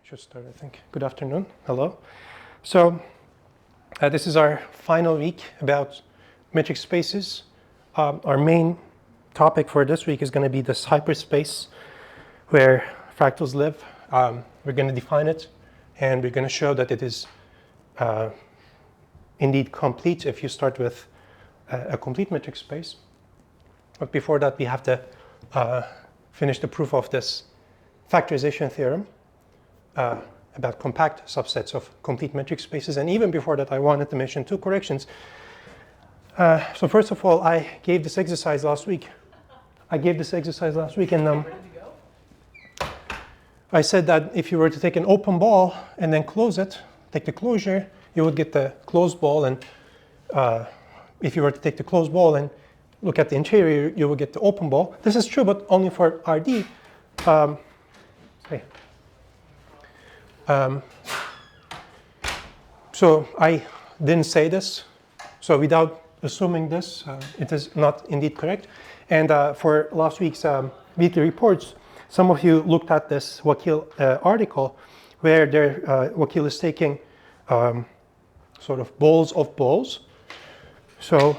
Should start, I think. Good afternoon. Hello. So this is our final week about metric spaces. Our main topic for this week is going to be this hyperspace where fractals live. We're going to define it, and we're going to show that it is indeed complete if you start with a complete metric space. But before that, we have to finish the proof of this factorization theorem about compact subsets of complete metric spaces. And even before that, I wanted to mention two corrections. So first of all, I gave this exercise last week. And I said that if you were to take an open ball and then close it, take the closure, you would get the closed ball. And if you were to take the closed ball and look at the interior, you would get the open ball. This is true, but only for RD. So I didn't say this. So without assuming this, it is not indeed correct. And for last week's weekly reports, some of you looked at this Wakil article where Wakil is taking sort of balls of balls. So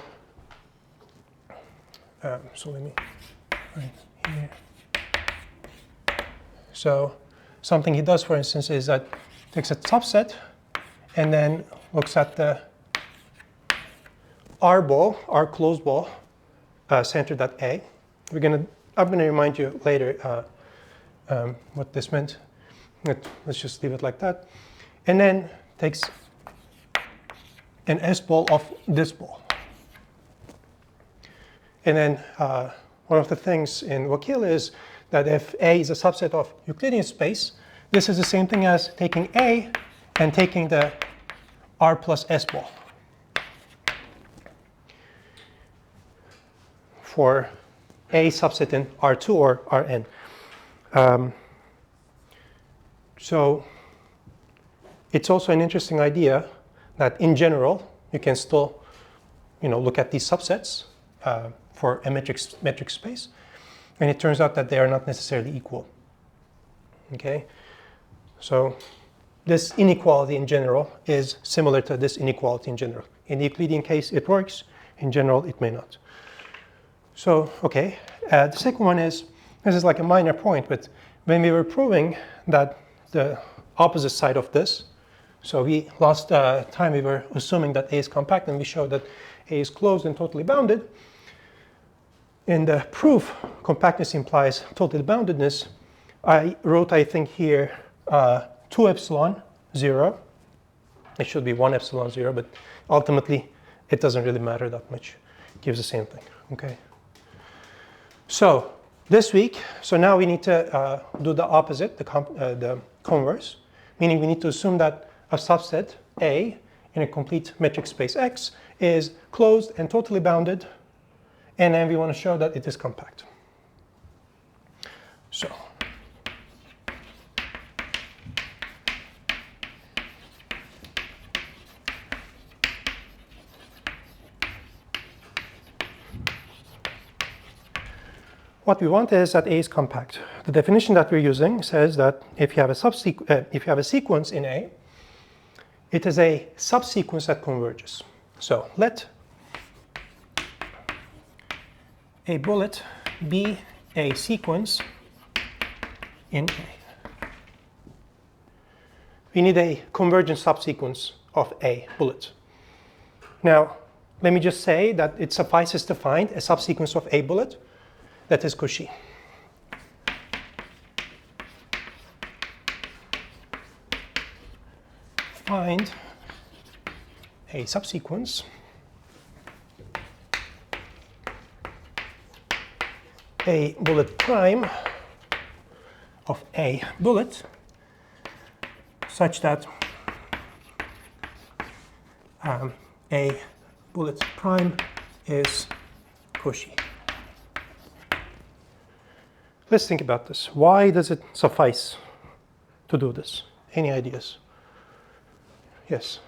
let me right here. So something he does, for instance, is that takes a subset and then looks at the R ball, R closed ball, centered at A. I'm going to remind you later what this meant. Let's just leave it like that. And then takes an S ball of this ball. And then one of the things in Wakil is that if A is a subset of Euclidean space, this is the same thing as taking A and taking the R plus S ball for A subset in R2 or Rn. So it's also an interesting idea that in general, you can still look at these subsets for a metric space. And it turns out that they are not necessarily equal. Okay? So this inequality in general is similar to this inequality in general. In the Euclidean case, it works. In general, it may not. So, okay. The second one is, this is like a minor point, but when we were proving that the opposite side of this, so last time we were assuming that A is compact, and we showed that A is closed and totally bounded. In the proof, compactness implies totally boundedness. I wrote, I think here, 2 epsilon 0. It should be 1 epsilon 0, but ultimately it doesn't really matter that much. It gives the same thing. Okay. So this week, so now we need to do the opposite, the converse, meaning we need to assume that a subset A in a complete metric space X is closed and totally bounded. And then we want to show that it is compact. So what we want is that A is compact. The definition that we're using says that if you have a sequence in A, it is a subsequence that converges. So let a bullet be a sequence in A. We need a convergent subsequence of A bullet. Now, let me just say that it suffices to find a subsequence of A bullet that is Cauchy. Find a subsequence A bullet prime of A bullet such that A bullet prime is Cauchy. Let's think about this. Why does it suffice to do this? Any ideas? Yes?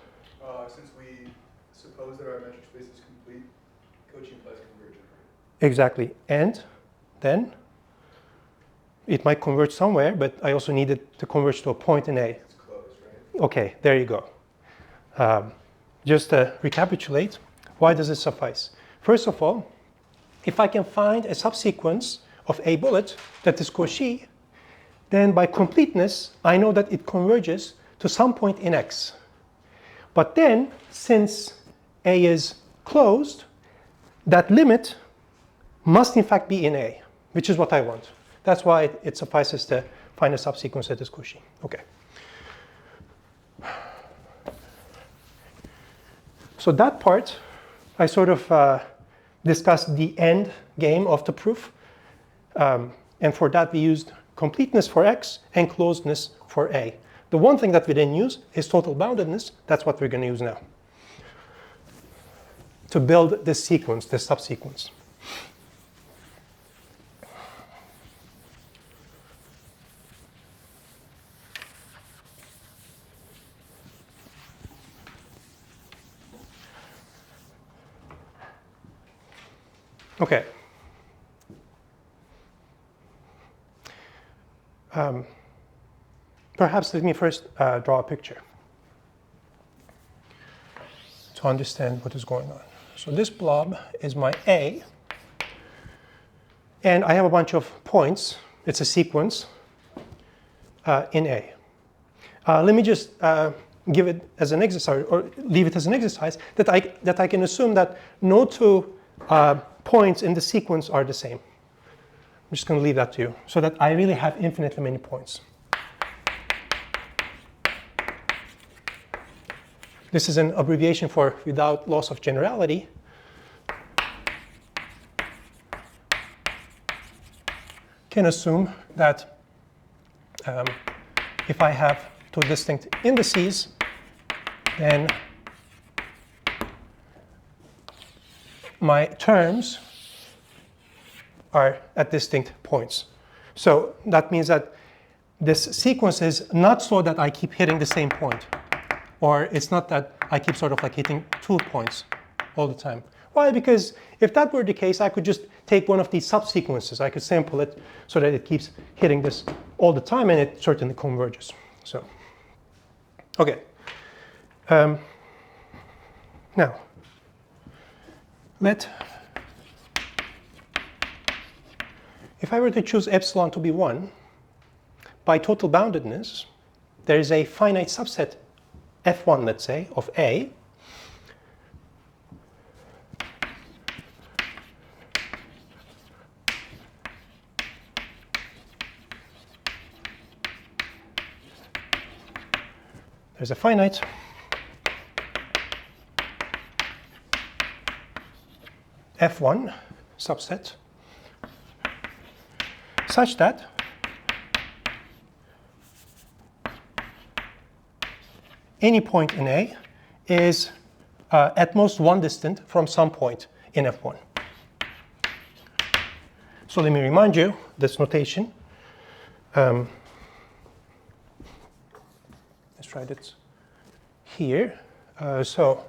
Since we suppose that our metric space is complete, Cauchy implies convergent, right? Exactly. And then it might converge somewhere, but I also need it to converge to a point in A. It's close, right? Okay, there you go. Just to recapitulate, why does it suffice? First of all, if I can find a subsequence of a bullet that is Cauchy, then by completeness, I know that it converges to some point in X. But then, since A is closed, that limit must in fact be in A, which is what I want. That's why it suffices to find a subsequence that is Cauchy. Okay. So that part, I sort of discussed the end game of the proof. And for that, we used completeness for X and closedness for A. The one thing that we didn't use is total boundedness. That's what we're going to use now to build this sequence, this subsequence. Okay. Perhaps let me first draw a picture to understand what is going on. So this blob is my A, and I have a bunch of points. It's a sequence in A. Let me just give it as an exercise, or leave it as an exercise, that I can assume that no two points in the sequence are the same. I'm just going to leave that to you, so that I really have infinitely many points. This is an abbreviation for without loss of generality. Can assume that if I have two distinct indices, then my terms are at distinct points. So that means that this sequence is not so that I keep hitting the same point, or it's not that I keep sort of like hitting 2 points all the time. Why? Because if that were the case, I could just take one of these subsequences. I could sample it so that it keeps hitting this all the time, and it certainly converges. So, okay. Now, if I were to choose epsilon to be 1, by total boundedness, there is a finite subset F1, let's say, of A. There's a finite F1 subset such that any point in A is at most one distant from some point in F1. So let me remind you this notation. Let's write it here. So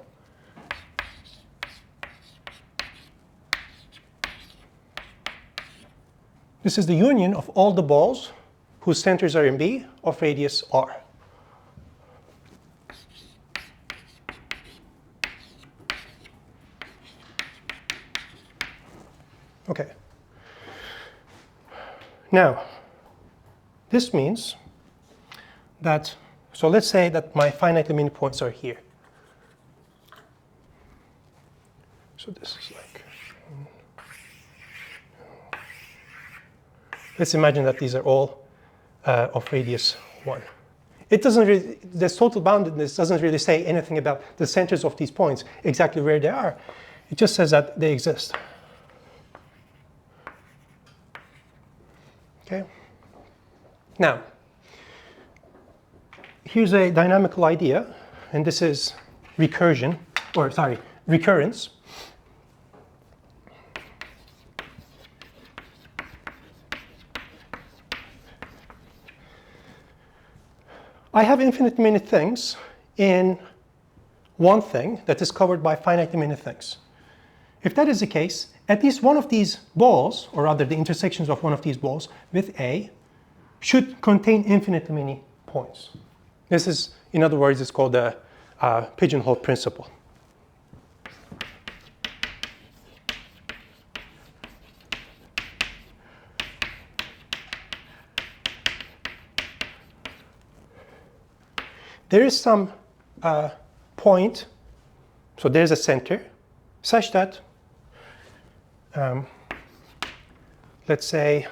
this is the union of all the balls whose centers are in B of radius R. Okay. Now, this means that, so let's say that my finitely many points are here. So this is like, let's imagine that these are all of radius 1. It doesn't really, this total boundedness doesn't really say anything about the centers of these points, exactly where they are. It just says that they exist. Okay. Now, here's a dynamical idea, and this is recurrence. I have infinite many things in one thing that is covered by finitely many things. If that is the case, at least one of these balls, or rather the intersections of one of these balls with A, should contain infinitely many points. This is, in other words, it's called the pigeonhole principle. There is some point, so there's a center, such that, let's say,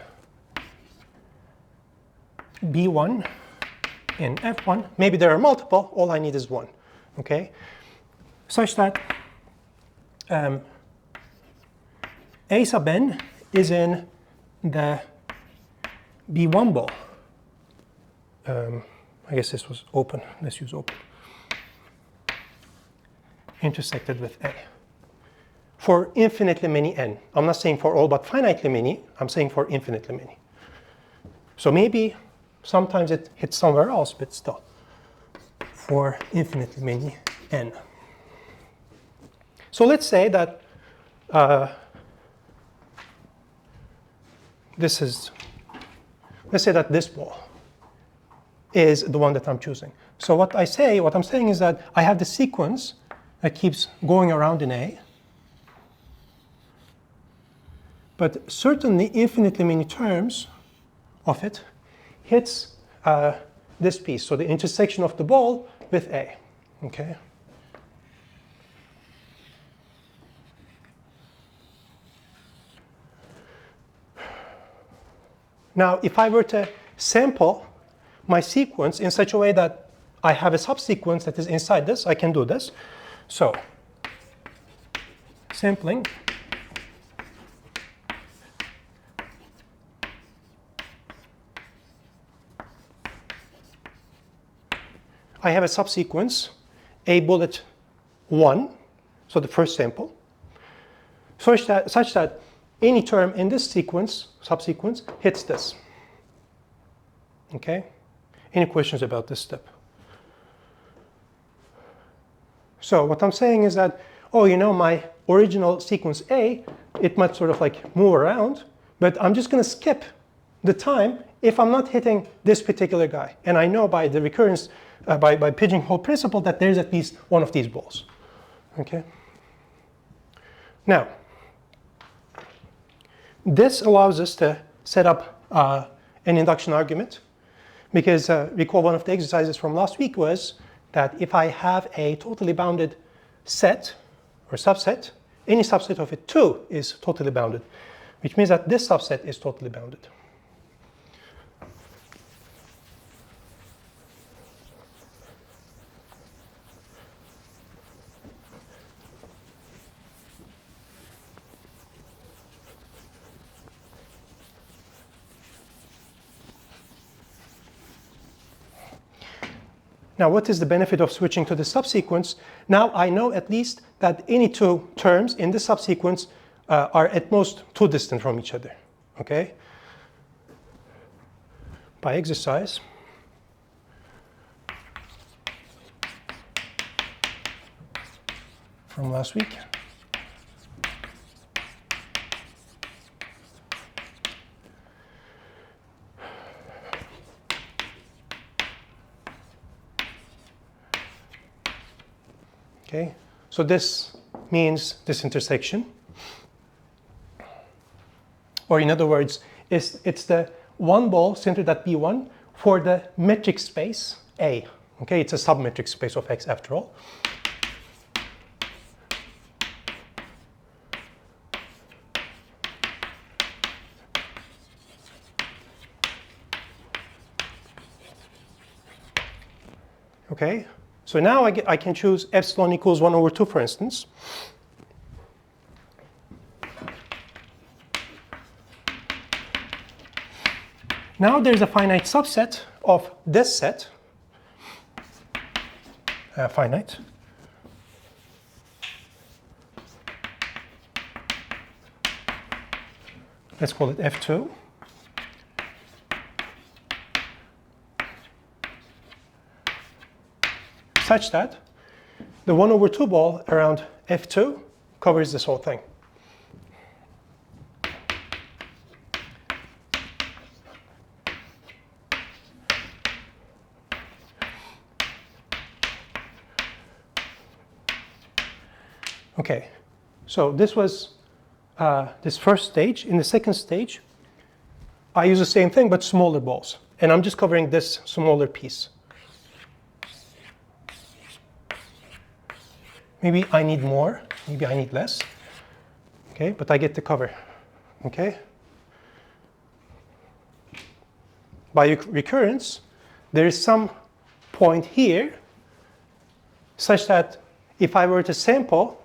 B1 in F1, maybe there are multiple, all I need is one, okay? Such that A sub n is in the B1 ball. I guess this was open. Let's use open. Intersected with A. For infinitely many n. I'm not saying for all but finitely many. I'm saying for infinitely many. So maybe sometimes it hits somewhere else, but still. For infinitely many n. So let's say that let's say that this ball is the one that I'm choosing. So what I'm saying is that I have the sequence that keeps going around in A, but certainly infinitely many terms of it hits this piece, so the intersection of the ball with A, okay? Now, if I were to sample my sequence in such a way that I have a subsequence that is inside this, I can do this. So, sampling. I have a subsequence, A bullet 1, so the first sample, such that any term in this subsequence, hits this. Okay? Any questions about this step? So what I'm saying is that, oh, you know, my original sequence A, it might sort of like move around, but I'm just going to skip the time if I'm not hitting this particular guy. And I know by the recurrence, by pigeonhole principle, that there's at least one of these balls. Okay? Now, this allows us to set up an induction argument. Because recall one of the exercises from last week was that if I have a totally bounded set or subset, any subset of it too is totally bounded, which means that this subset is totally bounded. Now, what is the benefit of switching to the subsequence? Now I know at least that any two terms in the subsequence are at most too distant from each other. Okay? By exercise, from last week. Okay, so this means this intersection. Or in other words, it's the one ball centered at B1 for the metric space A. Okay, it's a submetric space of X after all. Okay. So now I can choose epsilon equals 1 over 2, for instance. Now there's a finite subset of this set, finite. Let's call it F2. Such that the 1 over 2 ball around F2 covers this whole thing. Okay, so this was this first stage. In the second stage, I use the same thing but smaller balls. And I'm just covering this smaller piece. Maybe I need more, maybe I need less. Okay, but I get to cover. Okay? By recurrence, there is some point here such that if I were to sample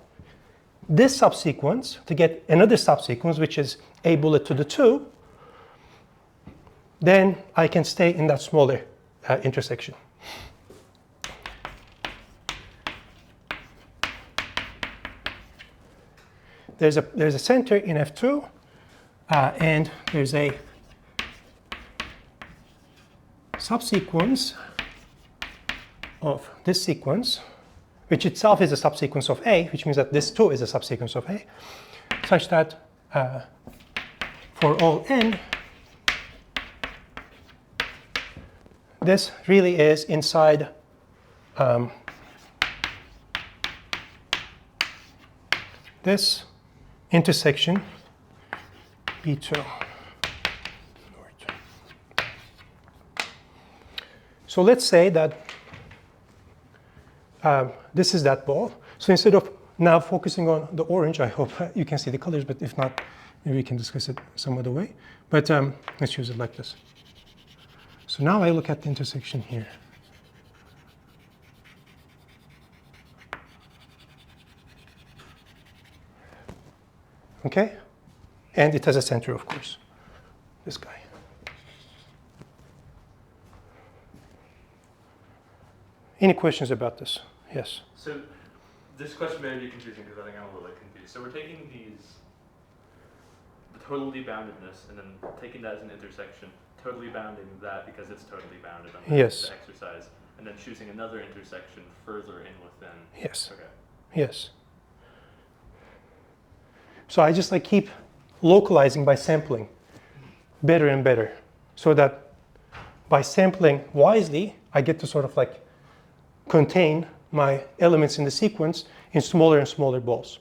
this subsequence to get another subsequence, which is a bullet to the 2, then I can stay in that smaller intersection. There's a center in F2, and there's a subsequence of this sequence, which itself is a subsequence of A, which means that this too is a subsequence of A, such that for all n, this really is inside this intersection B2. So let's say that this is that ball. So instead of now focusing on the orange, I hope you can see the colors, but if not, maybe we can discuss it some other way. But let's use it like this. So now I look at the intersection here. Okay? And it has a center, of course, this guy. Any questions about this? Yes? So this question may be confusing because I think I'm a little bit confused. So we're taking the totally boundedness and then taking that as an intersection, totally bounding that because it's totally bounded under Yes. the exercise, and then choosing another intersection further in within. Yes. Okay. Yes. So I just keep localizing by sampling better and better, so that by sampling wisely, I get to sort of contain my elements in the sequence in smaller and smaller balls.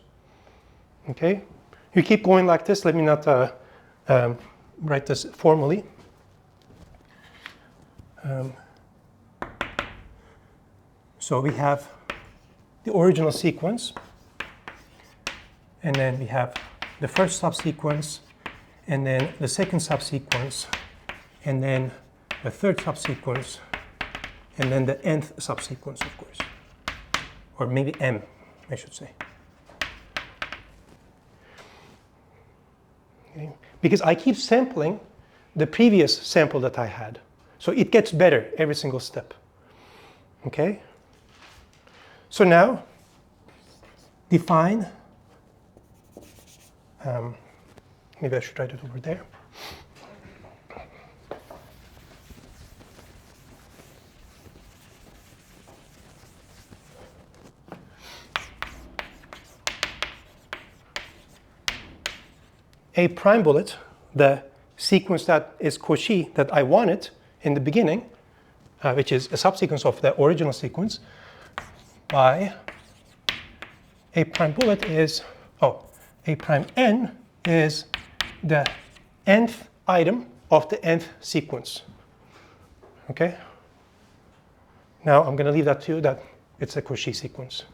Okay? You keep going like this. Let me not write this formally. So we have the original sequence, and then we have the first subsequence, and then the second subsequence, and then the third subsequence, and then the nth subsequence, of course. Or maybe m, I should say. Okay. Because I keep sampling the previous sample that I had. So it gets better every single step. Okay? So now, define, maybe I should write it over there. A prime bullet, the sequence that is Cauchy that I wanted in the beginning, which is a subsequence of the original sequence, by a prime bullet is, a prime n is the nth item of the nth sequence. Okay? Now I'm going to leave that to you that it's a Cauchy sequence.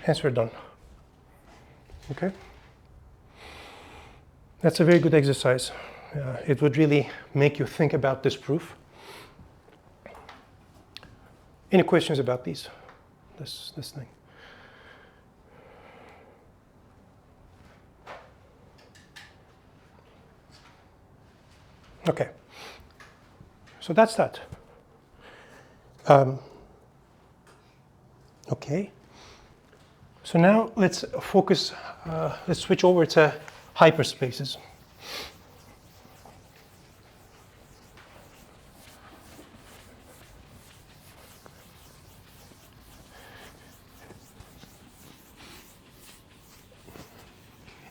Hence we're done. Okay? That's a very good exercise. It would really make you think about this proof. Any questions about this thing? Okay. So that's that. Okay. So now let's focus, let's switch over to hyperspaces.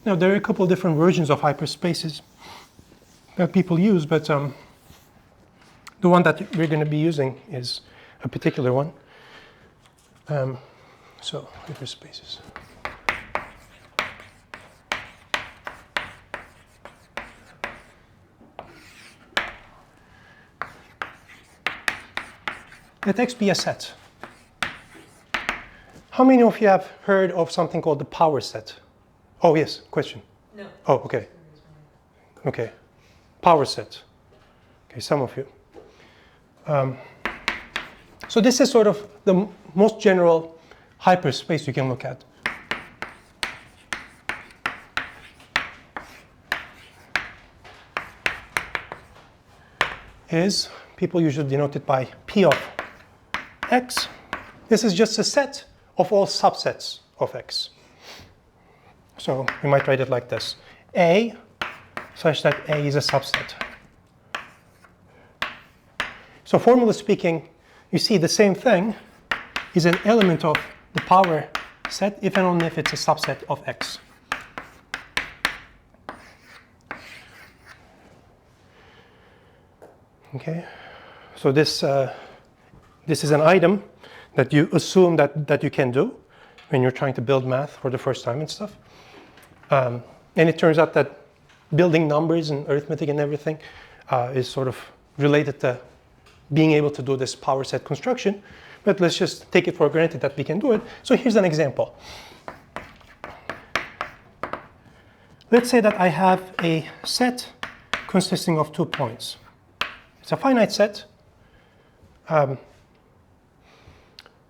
Now, there are a couple of different versions of hyperspaces that people use, but the one that we're going to be using is a particular one. So, hyperspaces. Let X be a set. How many of you have heard of something called the power set? Oh, yes, question. No. Oh, okay. Okay. Power set. Okay, some of you. So this is sort of the most general hyperspace you can look at. Is, people usually denote it by P of X. This is just a set of all subsets of X. So we might write it like this. A, such that A is a subset. So formally speaking, you see the same thing is an element of the power set if and only if it's a subset of X. Okay, so this is an item that you assume that you can do when you're trying to build math for the first time and stuff. And it turns out that building numbers and arithmetic and everything is sort of related to being able to do this power set construction. But let's just take it for granted that we can do it. So here's an example. Let's say that I have a set consisting of 2 points. It's a finite set.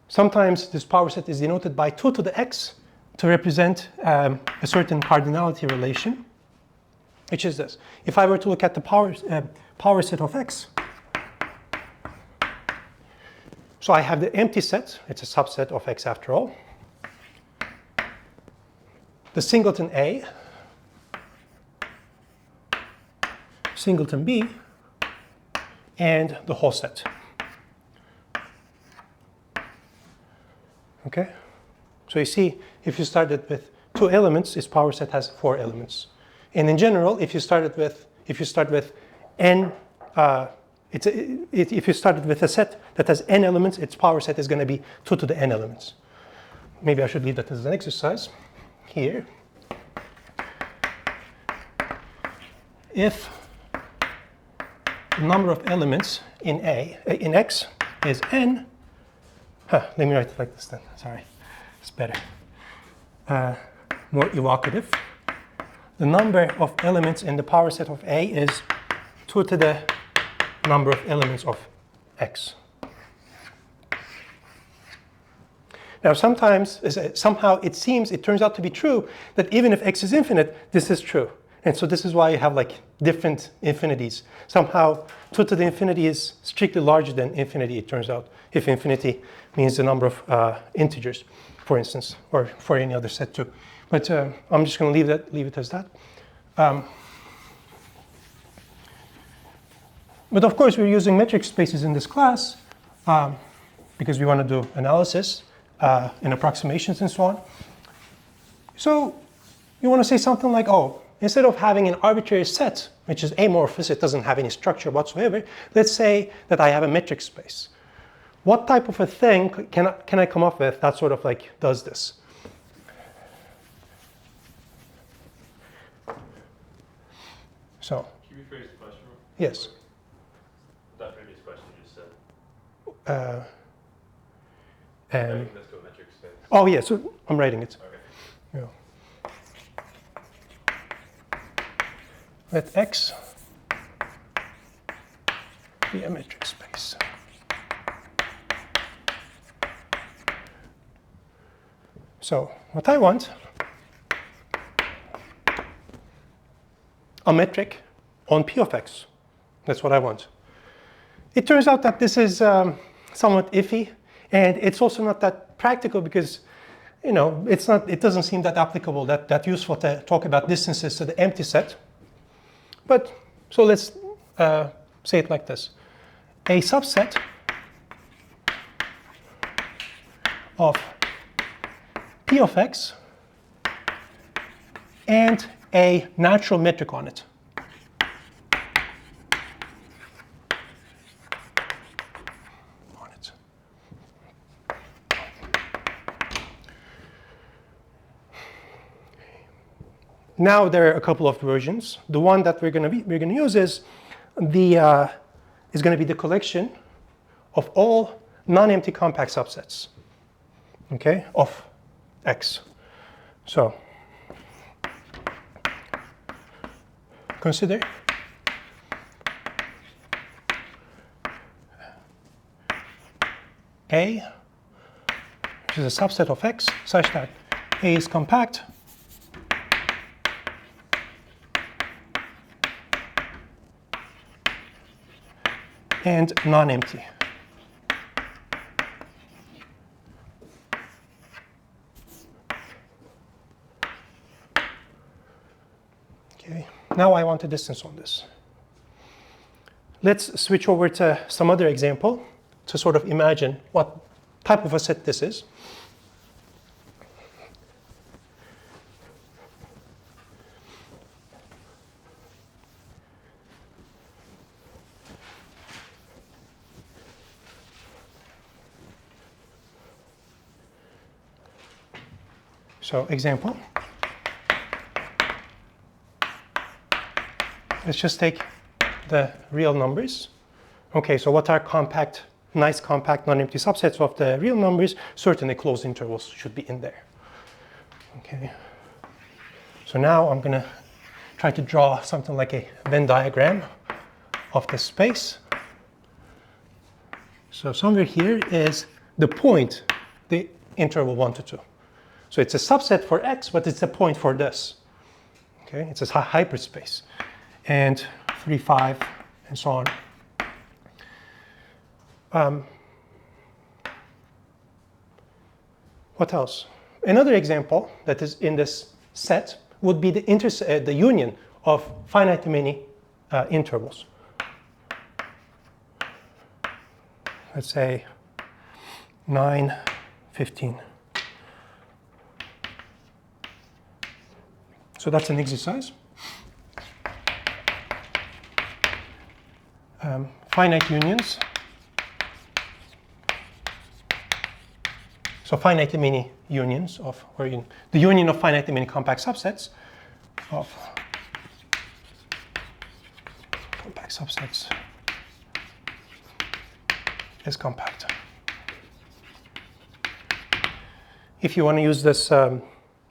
Sometimes this power set is denoted by 2 to the x to represent a certain cardinality relation, which is this. If I were to look at the power set of x, so I have the empty set. It's a subset of x after all. The singleton A, singleton B, and the whole set. Okay? So you see, if you started with 2 elements, its power set has 4 elements. And in general, if you start with n, if you started with a set that has n elements, its power set is going to be 2 to the n elements. Maybe I should leave that as an exercise here. If the number of elements in X is n, let me write it like this then. Sorry, it's better. More evocative. The number of elements in the power set of A is 2 to the number of elements of X. Now somehow it turns out to be true that even if X is infinite, this is true. And so this is why you have like different infinities. Somehow 2 to the infinity is strictly larger than infinity, it turns out, if infinity means the number of integers, for instance, or for any other set too. But I'm just going to leave it as that. But of course, we're using metric spaces in this class because we want to do analysis and approximations and so on. So you want to say something like, oh, instead of having an arbitrary set, which is amorphous, it doesn't have any structure whatsoever, let's say that I have a metric space. What type of a thing can I come up with that sort of like does this? So. Can you rephrase the question? Yes. That previous question you just said. Let's go metric space. Oh yeah, so I'm writing it. Okay. Yeah. Let X be a metric space. So what I want, a metric on P of X. That's what I want. It turns out that this is somewhat iffy, and it's also not that practical because, you know, it doesn't seem that applicable, that useful to talk about distances to the empty set. But so let's say it like this: a subset of P of X and a natural metric on it. Now there are a couple of versions. The one that we're going to use is going to be the collection of all non-empty compact subsets, okay, of X. So consider A, which is a subset of X, such that A is compact and non-empty. Okay, now I want a distance on this. Let's switch over to some other example to sort of imagine what type of a set this is. So example, let's just take the real numbers. Okay, so what are compact, nice compact non-empty subsets of the real numbers? Certainly closed intervals should be in there. Okay, so now I'm going to try to draw something like a Venn diagram of the space. So somewhere here is the point, the interval 1 to 2. So it's a subset for X, but it's a point for this. Okay, it's a hyperspace. And 3, 5, and so on. What else? Another example that is in this set would be the union of finite many intervals. Let's say 9, 15. So that's an exercise. Finite unions. So finite many unions of, or the union of finite many compact subsets of compact subsets is compact. If you want to use this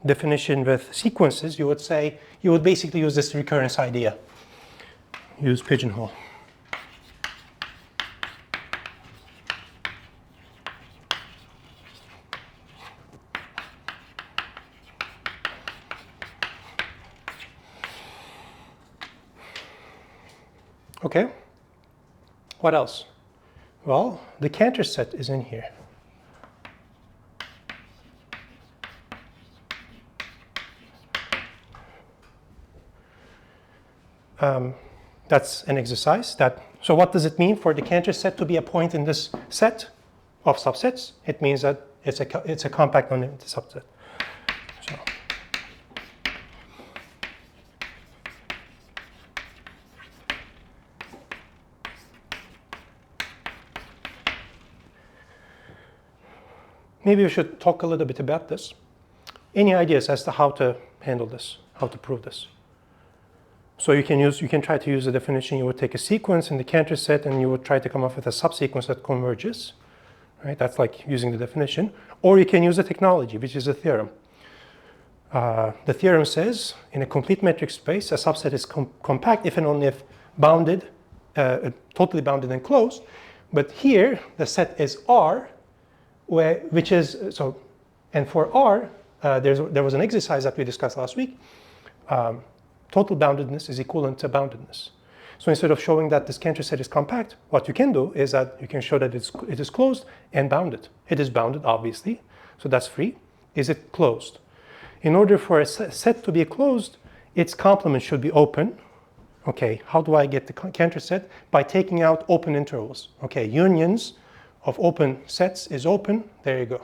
definition with sequences, you would basically use this recurrence idea. Use pigeonhole. Okay, what else? Well, the Cantor set is in here. That's an exercise. So what does it mean for the Cantor set to be a point in this set of subsets? It means that it's a compact non-empty subset. So. Maybe we should talk a little bit about this. Any ideas as to how to handle this, how to prove this? So you can try to use a definition. You would take a sequence in the Cantor set and you would try to come up with a subsequence that converges. Right? That's like using the definition. Or you can use a technology, which is a theorem. The theorem says in a complete metric space, a subset is compact if and only if bounded, totally bounded and closed. But here the set is R, which is so. And for R, there was an exercise that we discussed last week. Total boundedness is equivalent to boundedness. So instead of showing that this Cantor set is compact, what you can do is that you can show that it is closed and bounded. It is bounded, obviously, so that's free. Is it closed? In order for a set to be closed, its complement should be open. Okay, how do I get the Cantor set? By taking out open intervals. Okay, unions of open sets is open. There you go.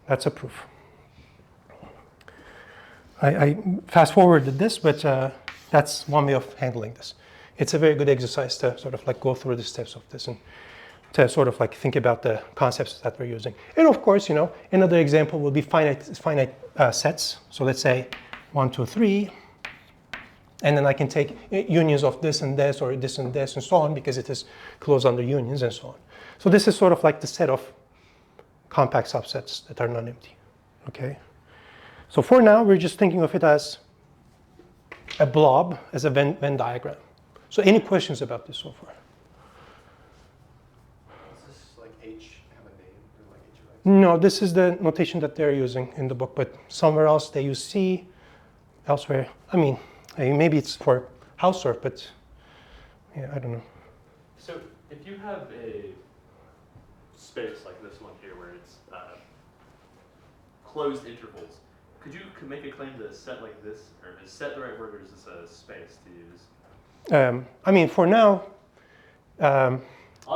That's a proof. I fast forwarded this, but that's one way of handling this. It's a very good exercise to sort of like go through the steps of this and to sort of like think about the concepts that we're using. And of course, you know, another example will be finite sets. So let's say 1, 2, 3. And then I can take unions of this and this, or this and this, and so on, because it is closed under unions and so on. So this is sort of like the set of compact subsets that are non-empty. Okay. So for now, we're just thinking of it as a blob, as a Venn diagram. So any questions about this so far? Does this like H have a name, or like H of X? No, this is the notation that they're using in the book, but somewhere else they use C, elsewhere. I mean, maybe it's for Hausdorff, but yeah, I don't know. So if you have a space like this one here where it's closed intervals, could you make a claim that a set like this, or is set the right word, or is this a space to use? I mean, for now, I'll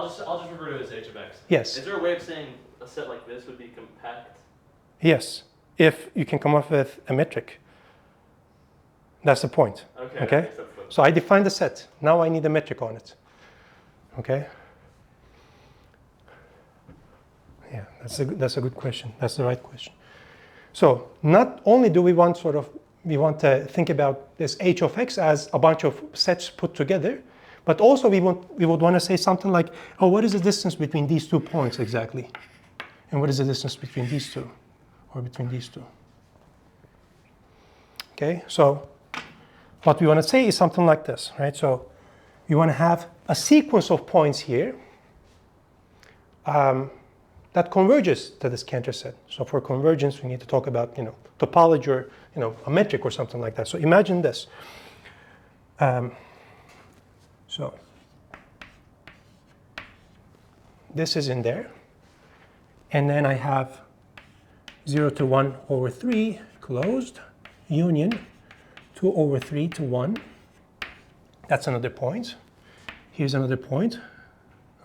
just refer to it as H of X. yes. Is there a way of saying a set like this would be compact? Yes, if you can come up with a metric. That's the point. Okay. Okay? So I defined the set. Now I need a metric on it. Okay? Yeah, that's a good question. That's the right question. So not only do we want to think about this H of X as a bunch of sets put together, but also we would want to say something like, oh, what is the distance between these 2 points exactly? And what is the distance between these two, or between these two? Okay, so what we want to say is something like this, right? So you want to have a sequence of points here that converges to this Cantor set. So for convergence, we need to talk about, you know, topology, or, you know, a metric or something like that. So imagine this. So this is in there. And then I have 0 to 1 over 3 closed, union 2 over 3 to 1. That's another point. Here's another point.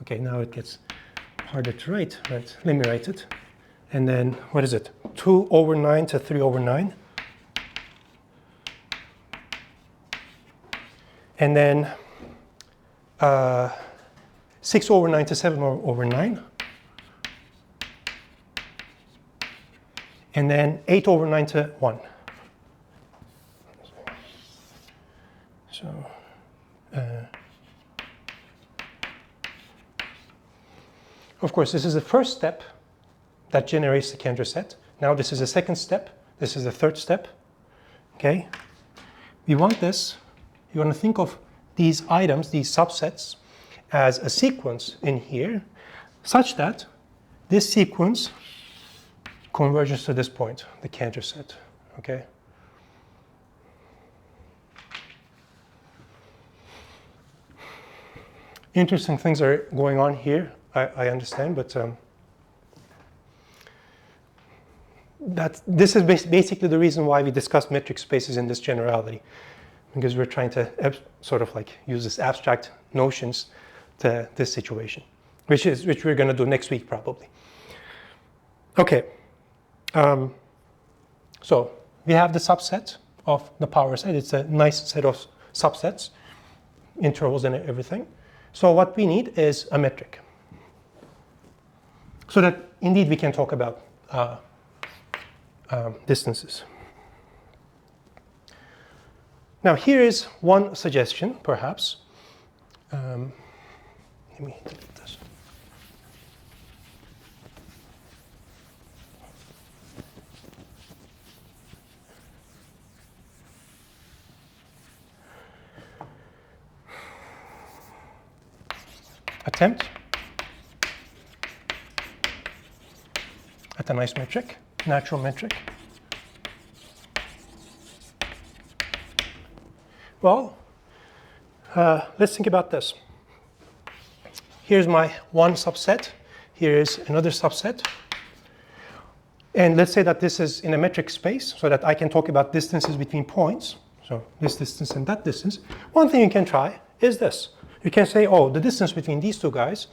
Okay, now it gets harder to write, right? Let me write it. And then, what is it? 2 over 9 to 3 over 9. And then 6 over 9 to 7 over 9. And then 8 over 9 to 1. So, of course, this is the first step that generates the Cantor set. Now this is the second step. This is the third step. Okay? We want this. You want to think of these items, these subsets, as a sequence in here, such that this sequence converges to this point, the Cantor set. Okay? Interesting things are going on here, I understand, but this is basically the reason why we discussed metric spaces in this generality, because we're trying to sort of like use this abstract notions to this situation, which we're going to do next week probably. Okay, so we have the subset of the power set. It's a nice set of subsets, intervals and everything. So what we need is a metric, so that indeed we can talk about distances. Now here is one suggestion, perhaps. Let me delete this. Attempt at a nice metric, natural metric. Well, let's think about this. Here's my one subset. Here is another subset. And let's say that this is in a metric space, so that I can talk about distances between points. So this distance and that distance. One thing you can try is this. You can say, oh, the distance between these two guys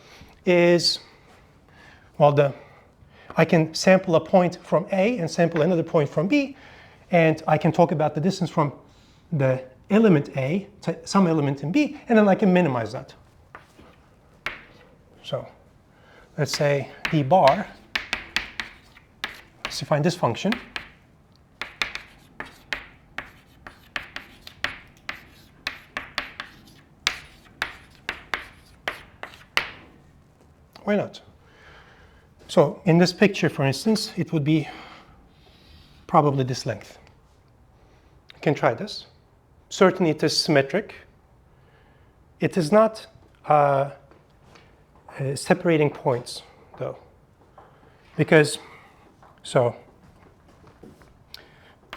is, well, I can sample a point from A and sample another point from B, And I can talk about the distance from the element A to some element in B, and then I can minimize that. So let's say d bar, let's define this function. Why not? So in this picture, for instance, it would be probably this length. You can try this. Certainly it is symmetric. It is not separating points, though. Because, so,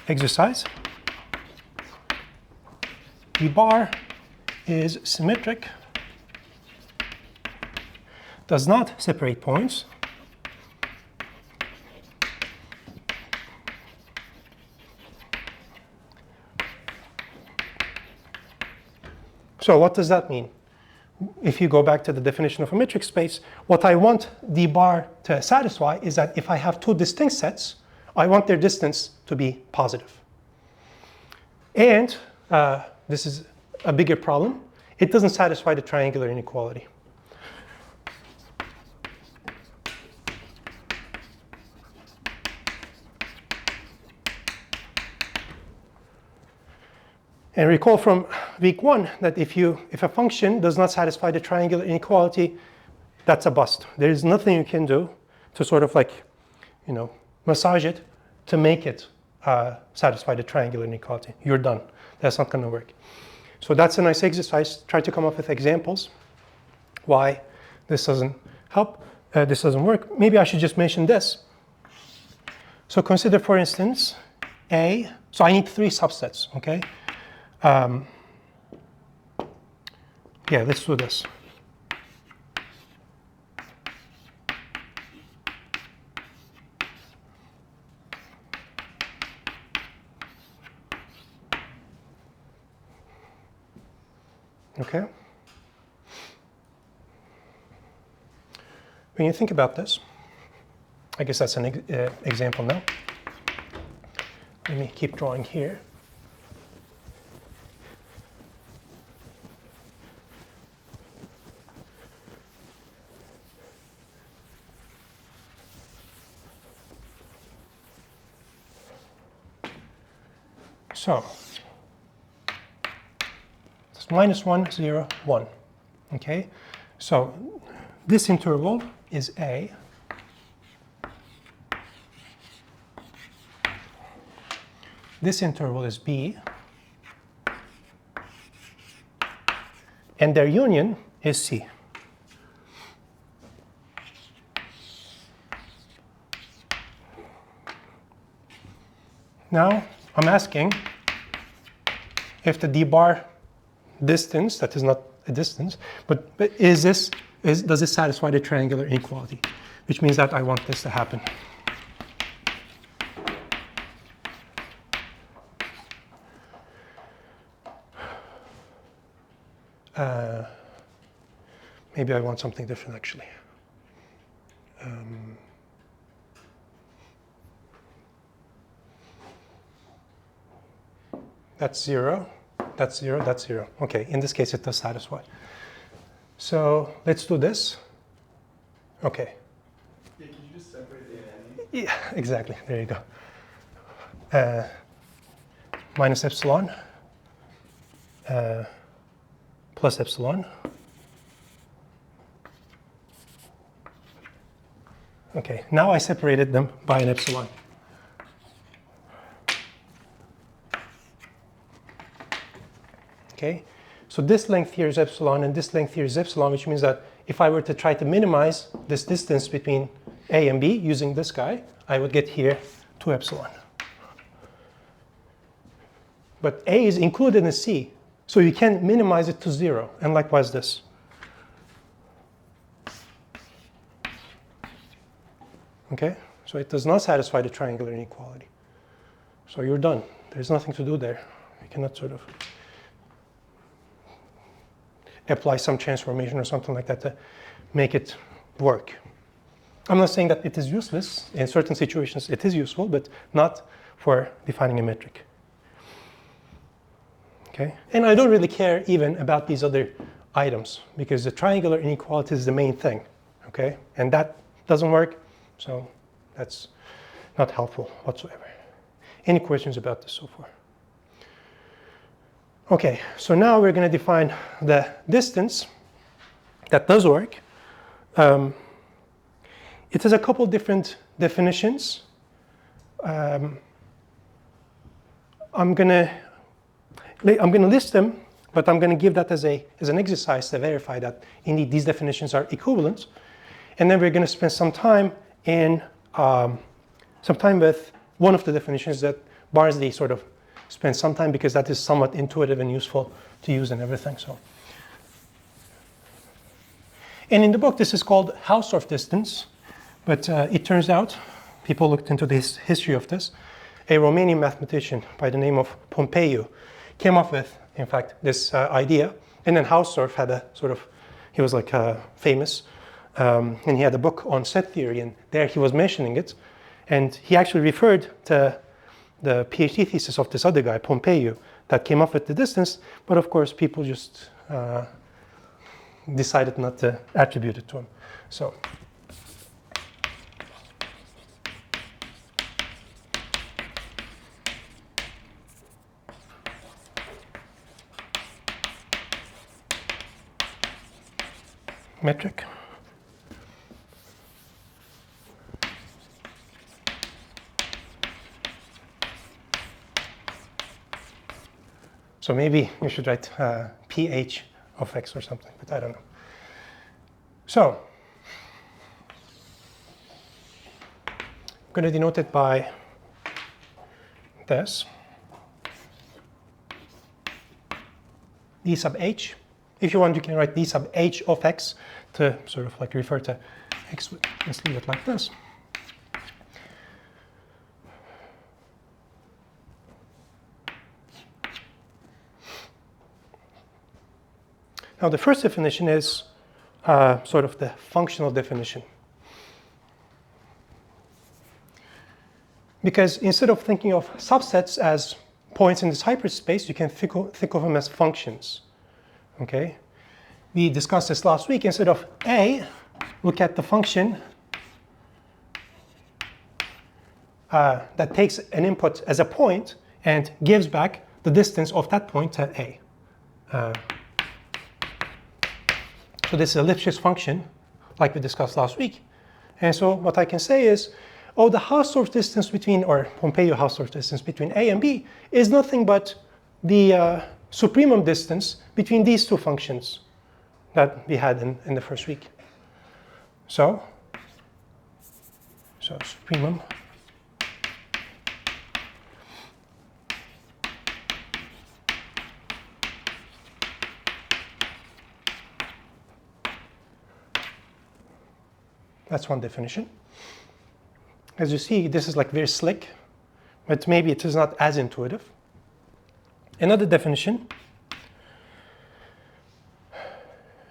exercise. The bar is symmetric, does not separate points. So what does that mean? If you go back to the definition of a metric space, what I want the bar to satisfy is that if I have two distinct sets, I want their distance to be positive. And this is a bigger problem. It doesn't satisfy the triangular inequality. And recall from week 1 that if a function does not satisfy the triangular inequality, that's a bust. There is nothing you can do to sort of massage it to make it satisfy the triangular inequality. You're done. That's not going to work. So that's a nice exercise. Try to come up with examples why this doesn't help, this doesn't work. Maybe I should just mention this. So consider, for instance, A. So I need 3 subsets, okay? Yeah, let's do this. Okay? When you think about this, I guess that's an example now. Let me keep drawing here. So, it's -1, 0, 1. Okay? So, this interval is A. This interval is B. And their union is C. Now, I'm asking if the d bar distance, that is not a distance, but does this satisfy the triangular inequality? Which means that I want this to happen. Maybe I want something different, actually. That's 0, that's 0, that's 0. Okay, in this case it does satisfy. So let's do this. Okay. Yeah, can you just separate the and? Yeah, exactly. There you go. Minus epsilon plus epsilon. Okay, now I separated them by an epsilon. Okay, so this length here is epsilon and this length here is epsilon, which means that if I were to try to minimize this distance between A and B using this guy, I would get here 2 epsilon. But A is included in C, so you can minimize it to 0, and likewise this. Okay, so it does not satisfy the triangular inequality. So you're done. There's nothing to do there. You cannot sort of apply some transformation or something like that to make it work. I'm not saying that it is useless. In certain situations it is useful, but not for defining a metric. Okay, and I don't really care even about these other items because the triangular inequality is the main thing. Okay, and that doesn't work, so that's not helpful whatsoever. Any questions about this so far? Okay, so now we're going to define the distance that does work. It has a couple different definitions. I'm going to list them, but I'm going to give that as an exercise to verify that indeed these definitions are equivalent. And then we're going to spend some time with one of the definitions that Barnsley sort of spends some time, because that is somewhat intuitive and useful to use and everything. So, and in the book, this is called Hausdorff distance, but it turns out, people looked into this history of this, a Romanian mathematician by the name of Pompeiu came up with, in fact, this idea. And then Hausdorff had a sort of, he was like famous, and he had a book on set theory, and there he was mentioning it. And he actually referred to the PhD thesis of this other guy, Pompeiu, that came up with the distance. But of course, people just decided not to attribute it to him. So, metric. So maybe you should write pH of x or something, but I don't know. So I'm going to denote it by this. D sub h. If you want, you can write d sub h of x to sort of like refer to x. Let's leave it like this. Now, the first definition is sort of the functional definition. Because instead of thinking of subsets as points in this hyperspace, you can think of them as functions. Okay? We discussed this last week. Instead of A, look at the function that takes an input as a point and gives back the distance of that point to A. So this is a Lipschitz function, like we discussed last week. And so what I can say is, oh, the Hausdorff distance between, or Pompeiu-Hausdorff distance between A and B is nothing but the supremum distance between these two functions that we had in the first week. So supremum that's one definition. As you see, this is like very slick, but maybe it is not as intuitive. Another definition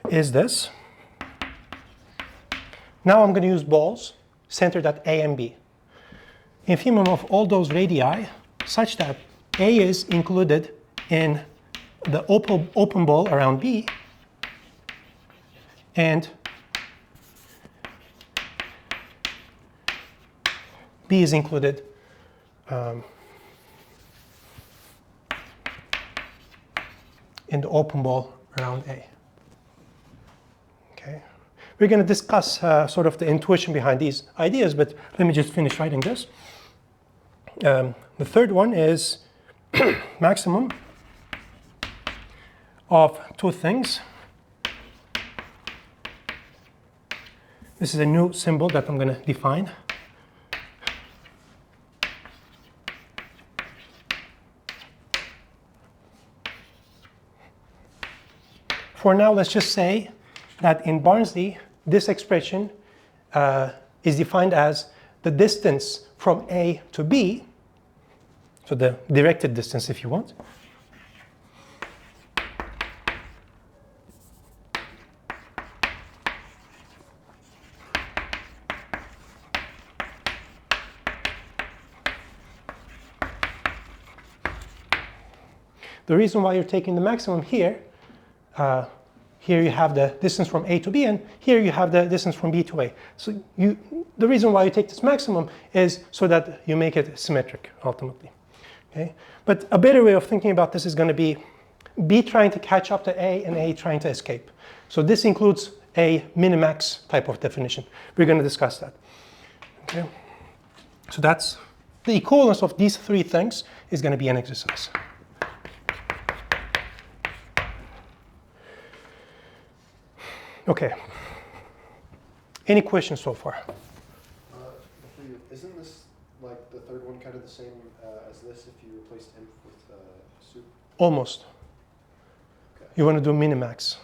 is this. Now I'm going to use balls centered at A and B. Infimum of all those radii such that A is included in the open ball around B, and B is included in the open ball around A. Okay, we're going to discuss sort of the intuition behind these ideas, but let me just finish writing this. The third one is maximum of two things. This is a new symbol that I'm going to define. For now, let's just say that in Barnsley, this expression is defined as the distance from A to B, so the directed distance if you want, The reason why you're taking the maximum here, here you have the distance from A to B, and here you have the distance from B to A. So the reason why you take this maximum is so that you make it symmetric, ultimately. Okay? But a better way of thinking about this is going to be B trying to catch up to A and A trying to escape. So this includes a minimax type of definition. We're going to discuss that. Okay? So that's the equivalence of these three things is going to be an exercise. Okay. Any questions so far? Isn't this like the third one kind of the same as this if you replaced inf with sup? Almost. Okay. You want to do minimax.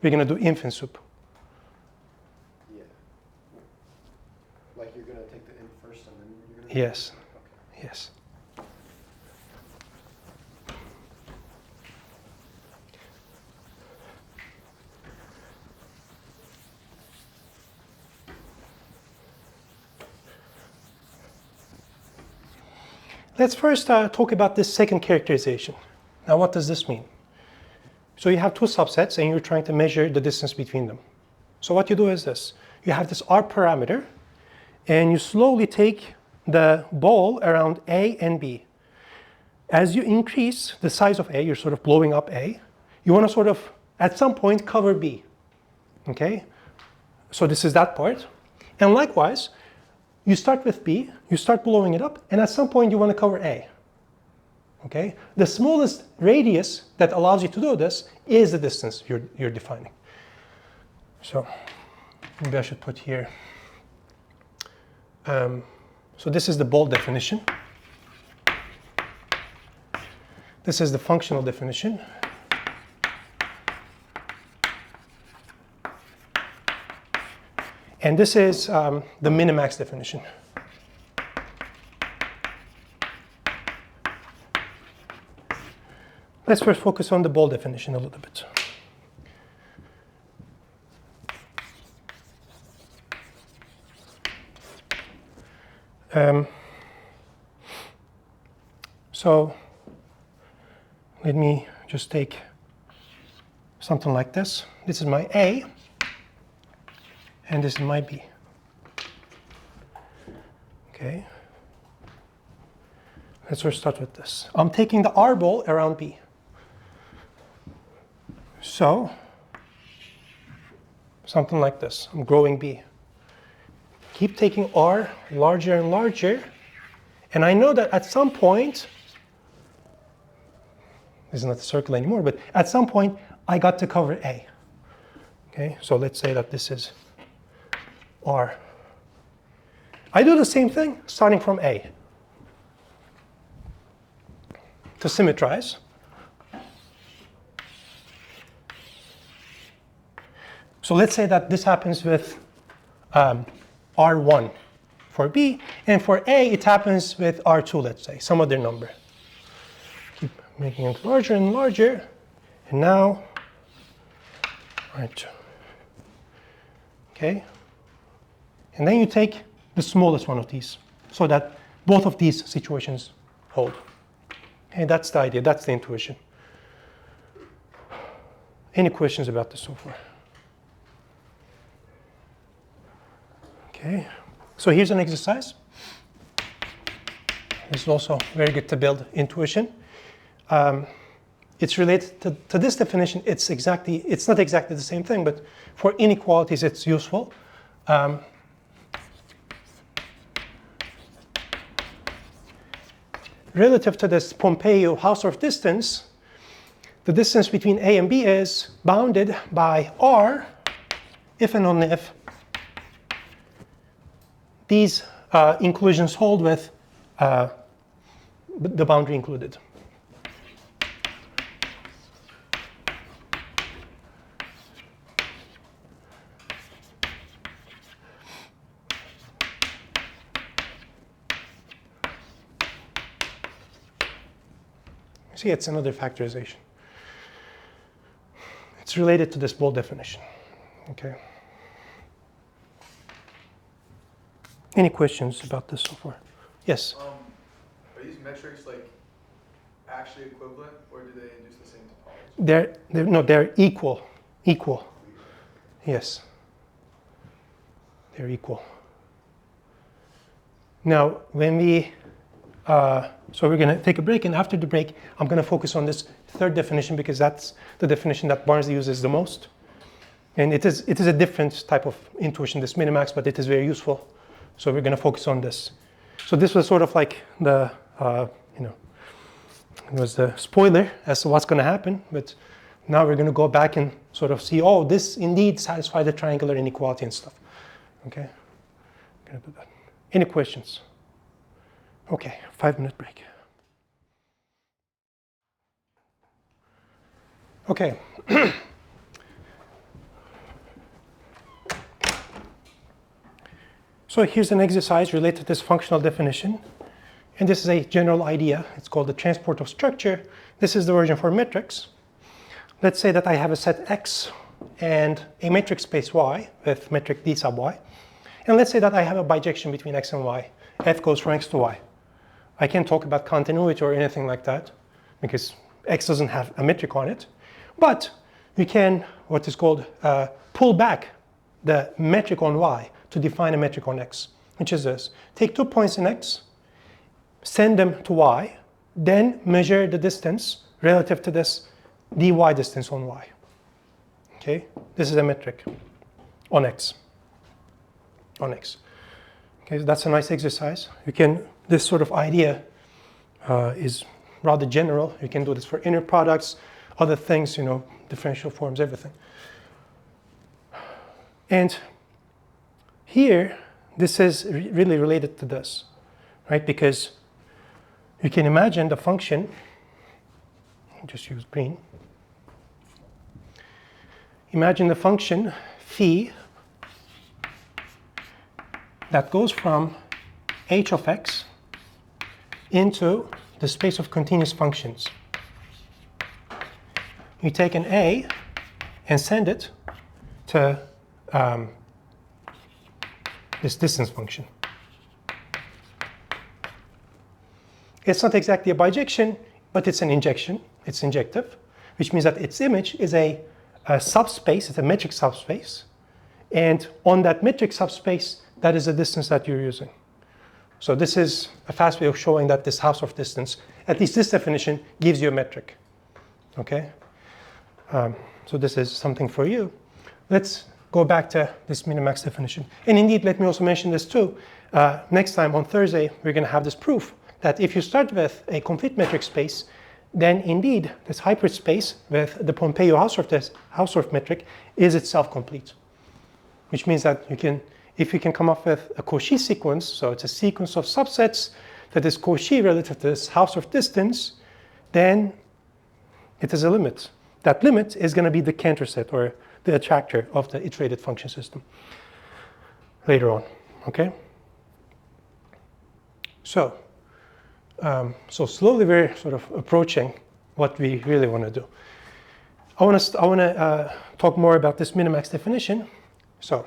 We're going to do inf in sup. Yeah. Like you're going to take the inf first and then you're going to... Yes. Okay. Yes. Let's first talk about this second characterization. Now, what does this mean? So you have two subsets, and you're trying to measure the distance between them. So what you do is this. You have this R parameter, and you slowly take the ball around A and B. As you increase the size of A, you're sort of blowing up A. You want to sort of, at some point, cover B. Okay? So this is that part. And likewise, you start with B, you start blowing it up, and at some point you want to cover A. Okay? The smallest radius that allows you to do this is the distance you're defining. So maybe I should put here. So this is the ball definition. This is the functional definition. And this is the minimax definition. Let's first focus on the ball definition a little bit. So let me just take something like this. This is my A. And this is my B. Okay. Let's first start with this. I'm taking the R ball around B. So, something like this. I'm growing B. Keep taking R larger and larger. And I know that at some point, this is not a circle anymore, but at some point, I got to cover A. Okay, so let's say that this is R. I do the same thing starting from A. To symmetrize, so let's say that this happens with R1 for B, and for A it happens with R2, let's say, some other number. Keep making it larger and larger, and now R2. Okay? And then you take the smallest one of these, so that both of these situations hold. Okay, that's the idea, that's the intuition. Any questions about this so far? Okay, so here's an exercise. This is also very good to build intuition. It's related to this definition. It's not exactly the same thing, but for inequalities it's useful. Relative to this Pompeiu-Hausdorff distance, the distance between A and B is bounded by R if and only if these inclusions hold with the boundary included. See, it's another factorization. It's related to this ball definition. Okay. Any questions about this so far? Yes? Are these metrics like actually equivalent, or do they induce the same topology? They're equal. Equal. Yes. They're equal. Now, when we, so we're going to take a break, and after the break, I'm going to focus on this third definition because that's the definition that Barnes uses the most. And it is a different type of intuition, this minimax, but it is very useful. So we're going to focus on this. So this was sort of like the, it was the spoiler as to what's going to happen. But now we're going to go back and sort of see, oh, this indeed satisfies the triangular inequality and stuff. Okay? I'm going to do that. Any questions? Okay, 5-minute break. Okay. So here's an exercise related to this functional definition. And this is a general idea. It's called the transport of structure. This is the version for metrics. Let's say that I have a set X and a metric space Y with metric D sub Y. And let's say that I have a bijection between X and Y. F goes from X to Y. I can't talk about continuity or anything like that because X doesn't have a metric on it. But you can, what is called, pull back the metric on Y to define a metric on X, which is this. Take 2 points in X, send them to Y, then measure the distance relative to this dy distance on Y. Okay, this is a metric on X. On X. Okay, so that's a nice exercise. You can, this sort of idea is rather general. You can do this for inner products, other things, differential forms, everything. And here, this is really related to this, right? Because you can imagine the function, just use green. Imagine the function phi that goes from h of x into the space of continuous functions. You take an a and send it to this distance function. It's not exactly a bijection, but it's an injection. It's injective, which means that its image is a subspace. It's a metric subspace. And on that metric subspace, that is the distance that you're using. So this is a fast way of showing that this Hausdorff distance, at least this definition, gives you a metric. Okay? So this is something for you. Let's go back to this minimax definition. And indeed, let me also mention this too. Next time on Thursday, we're going to have this proof that if you start with a complete metric space, then indeed this hyperspace with the Pompeiu-Hausdorff metric is itself complete. Which means that you can, if you can come up with a Cauchy sequence, so it's a sequence of subsets that is Cauchy relative to this Hausdorff distance, then it is a limit. That limit is going to be the Cantor set, or the attractor of the iterated function system later on. Okay? So slowly we're sort of approaching what we really want to do. I want to talk more about this minimax definition. So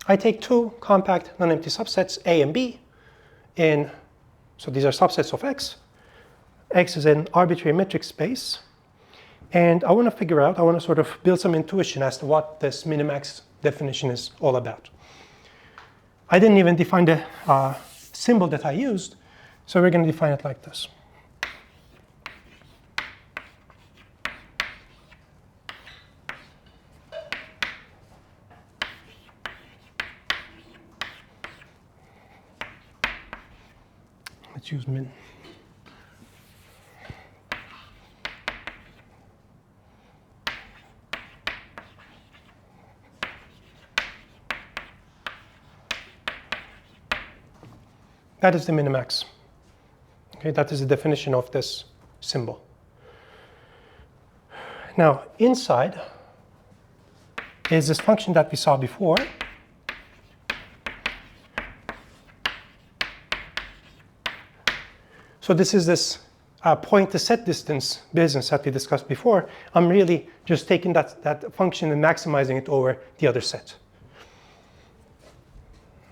I take 2 compact non-empty subsets, A and B, so these are subsets of X. X is an arbitrary metric space. And I want to figure out, I want to sort of build some intuition as to what this minimax definition is all about. I didn't even define the symbol that I used, so we're going to define it like this. Let's use min. That is the minimax. Okay, that is the definition of this symbol. Now, inside is this function that we saw before. So this is this point to set distance business that we discussed before. I'm really just taking that function and maximizing it over the other set.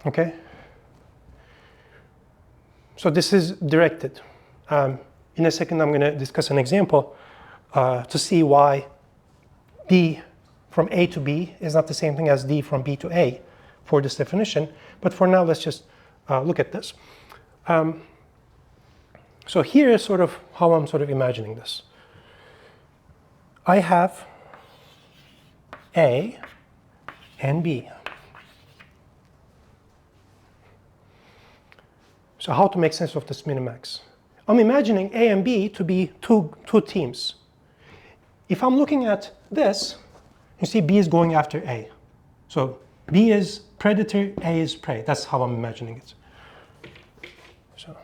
Okay? So this is directed. In a second, I'm going to discuss an example to see why D from A to B is not the same thing as D from B to A for this definition. But for now, let's just look at this. So here is sort of how I'm sort of imagining this. I have A and B. So how to make sense of this minimax? I'm imagining A and B to be two teams. If I'm looking at this, you see B is going after A. So B is predator, A is prey. That's how I'm imagining it. So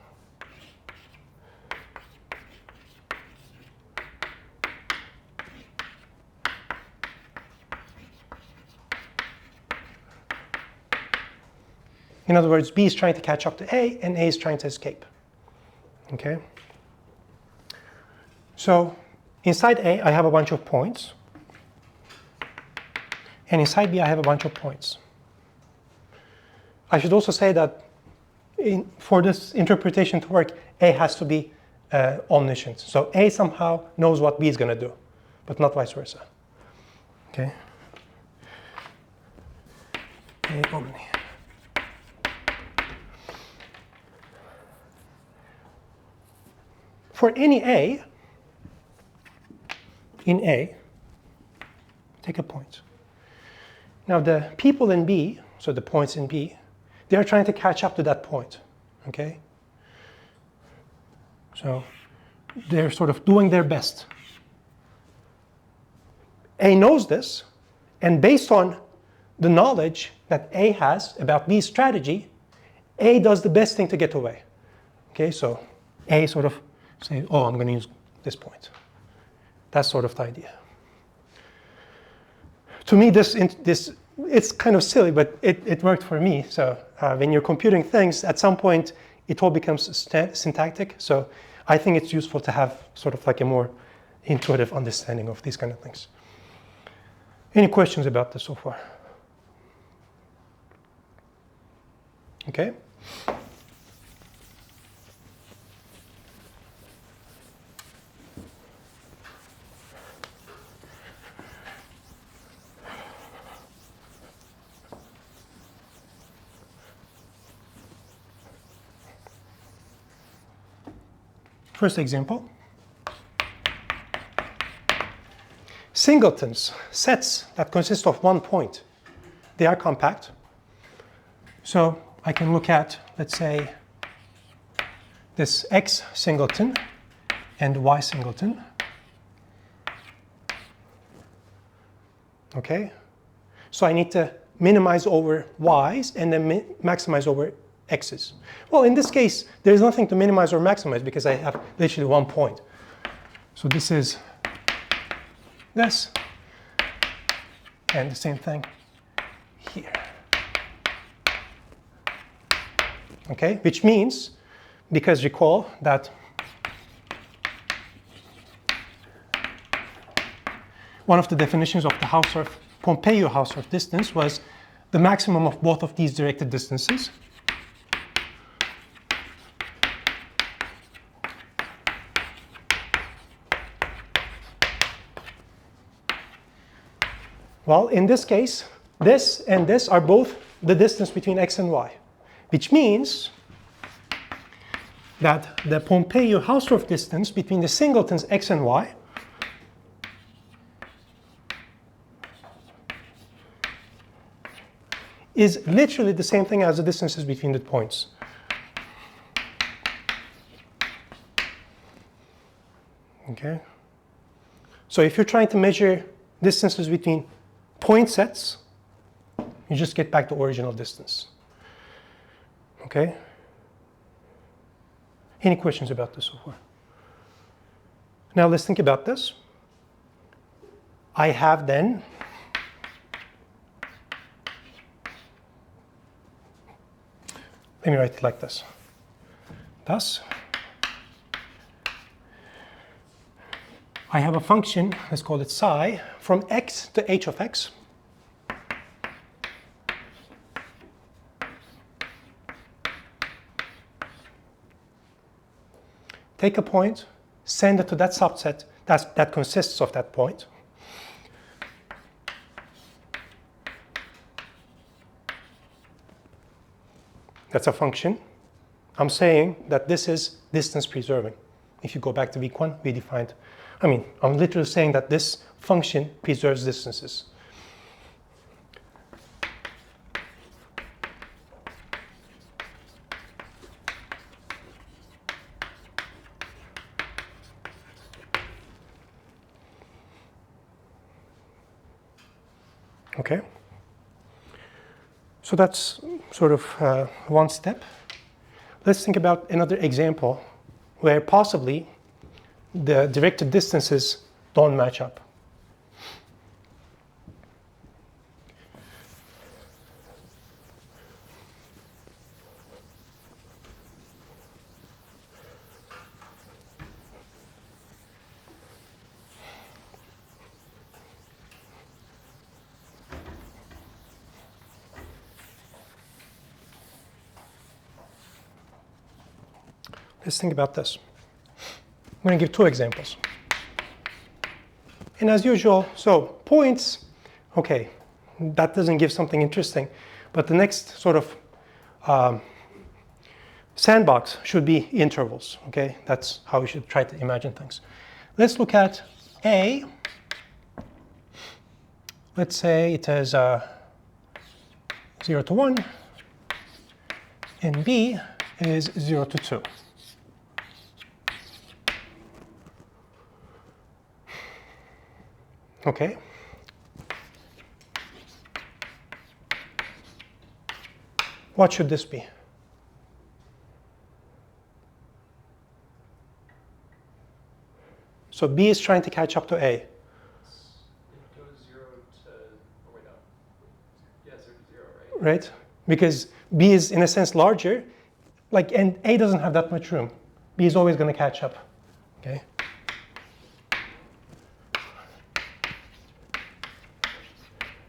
in other words, B is trying to catch up to A, and A is trying to escape. Okay? So inside A, I have a bunch of points. And inside B, I have a bunch of points. I should also say that for this interpretation to work, A has to be omniscient. So A somehow knows what B is going to do, but not vice versa. Okay? A omni. For any A, in A, take a point. Now the people in B, so the points in B, they are trying to catch up to that point, okay? So they're sort of doing their best. A knows this, and based on the knowledge that A has about B's strategy, A does the best thing to get away. Okay, so A sort of say, oh, I'm going to use this point. That's sort of the idea. To me, this it's kind of silly, but it worked for me. So when you're computing things, at some point, it all becomes syntactic. So I think it's useful to have sort of like a more intuitive understanding of these kind of things. Any questions about this so far? Okay. First example. Singletons, sets that consist of one point, they are compact. So I can look at, let's say, this X singleton and Y singleton. Okay? So I need to minimize over Y's and then maximize over X's. Well, in this case, there's nothing to minimize or maximize because I have literally one point. So this is this, and the same thing here. Okay, which means, because recall that one of the definitions of the Pompeiu-Hausdorff distance was the maximum of both of these directed distances. Well, in this case, this and this are both the distance between X and Y, which means that the Pompeiu-Hausdorff distance between the singletons X and Y is literally the same thing as the distances between the points. Okay? So if you're trying to measure distances between point sets, you just get back the original distance. Okay? Any questions about this so far? Now let's think about this. I have then let me write it like this. Thus, I have a function, let's call it psi, from x to h of x. take a point, send it to that subset that consists of that point. That's a function. I'm saying that this is distance preserving. If you go back to week 1, we defined, I'm literally saying that this function preserves distances. Okay. So that's sort of one step. Let's think about another example where possibly the directed distances don't match up. Let's think about this. I'm going to give 2 examples. And as usual, so points, okay, that doesn't give something interesting. But the next sort of sandbox should be intervals, okay? That's how we should try to imagine things. Let's look at A. Let's say it has 0 to 1, and B is 0 to 2. Okay. What should this be? So B is trying to catch up to A. It goes 0 to, oh wait, no. Yeah, 0 to 0, right? Right? Because B is, in a sense, larger, and A doesn't have that much room. B is always going to catch up. Okay?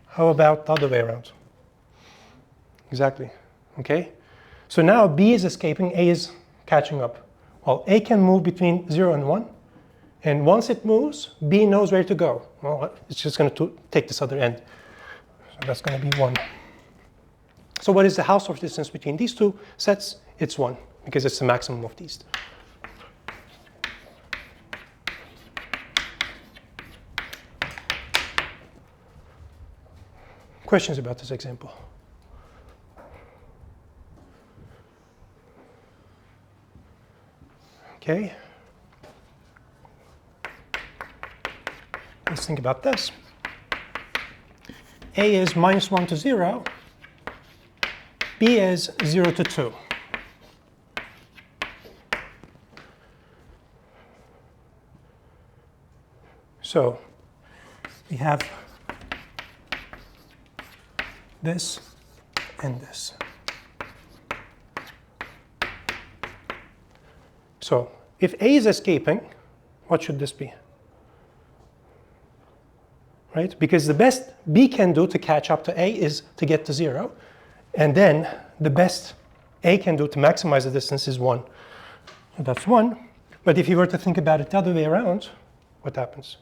How about the other way around? Exactly. Okay? So now B is escaping, A is catching up. Well, A can move between 0 and 1. And once it moves, B knows where to go. Well, it's just going to take this other end. So that's going to be 1. So what is the Hausdorff distance between these 2 sets? It's 1, because it's the maximum of these. Questions about this example? Okay. Let's think about this. A is -1 to 0. B is 0 to 2. So we have this and this. So if A is escaping, what should this be? Right? Because the best B can do to catch up to A is to get to 0. And then the best A can do to maximize the distance is 1. So that's 1. But if you were to think about it the other way around, what happens?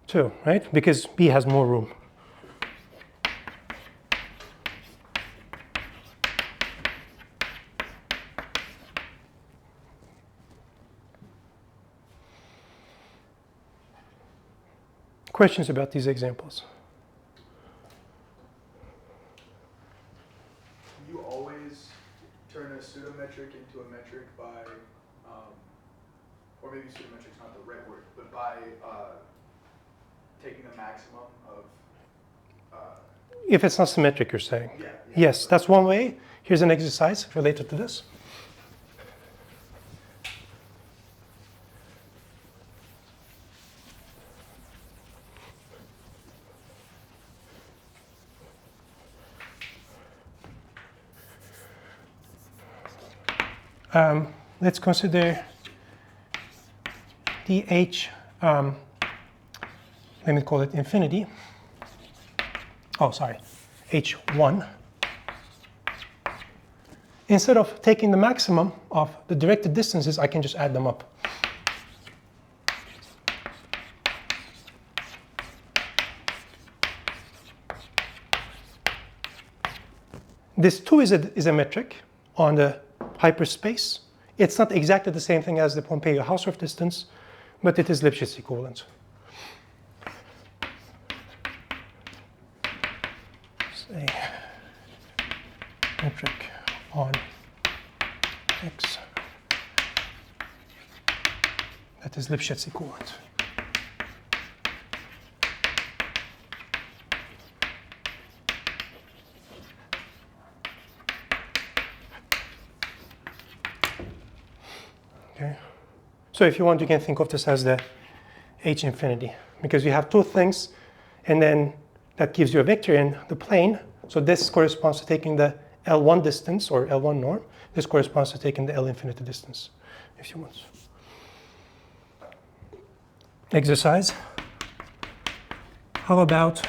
2, right? Because B has more room. Questions about these examples? You always turn a pseudometric into a metric by, or maybe pseudometric's not the right word, but by taking the maximum of. If it's not symmetric, you're saying? Yeah. Yes, that's one way. Here's an exercise related to this. Let's consider the H, let me call it infinity. Oh, sorry, H1 instead of taking the maximum of the directed distances, I can just add them up. This 2 is a metric on the hyperspace. It's not exactly the same thing as the Pompeiu-Hausdorff distance, but it is Lipschitz equivalent. Say metric on X that is Lipschitz equivalent. Okay. So if you want, you can think of this as the H infinity, because you have two things, and then that gives you a vector in the plane. So this corresponds to taking the L1 distance, or L1 norm. This corresponds to taking the L infinity distance, if you want. Exercise. How about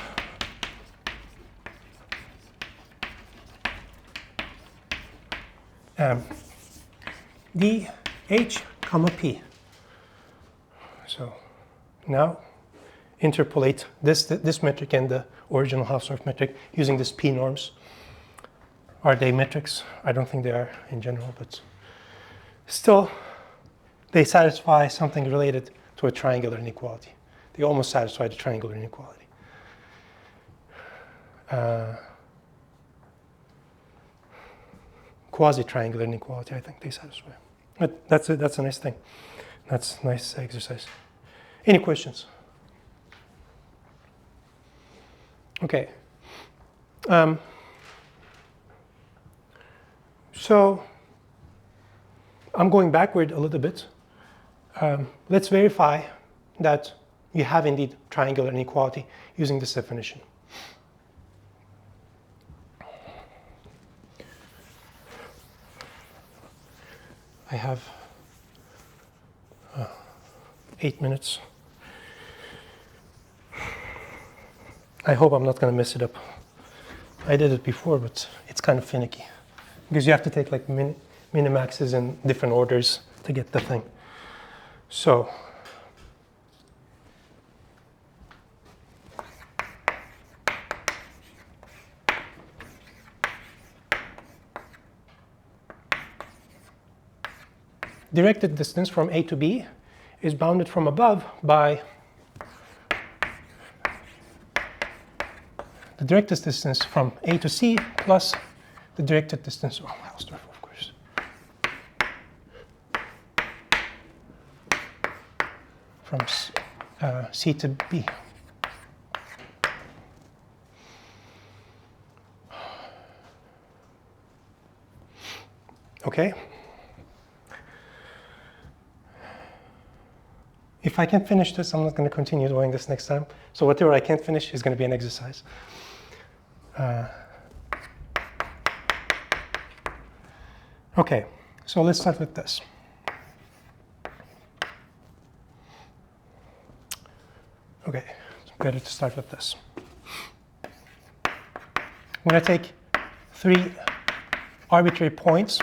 D, H, comma P. So now interpolate this metric and the original Hausdorff metric using these P norms. Are they metrics? I don't think they are in general, but still they satisfy something related to a triangular inequality. They almost satisfy the triangular inequality. Quasi-triangular inequality, I think they satisfy. But that's a nice thing. That's a nice exercise. Any questions? Okay. So I'm going backward a little bit. Let's verify that you have indeed triangular inequality using this definition. I have 8 minutes. I hope I'm not going to mess it up. I did it before, but it's kind of finicky, because you have to take like minimaxes in different orders to get the thing. So directed distance from A to B is bounded from above by the directed distance from A to C plus the directed distance from Hausdorff, of course. From C to B. Okay. If I can finish this, I'm not going to continue doing this next time. So whatever I can't finish is going to be an exercise. Okay, so let's start with this. Okay, it's better to start with this. I'm going to take 3 arbitrary points.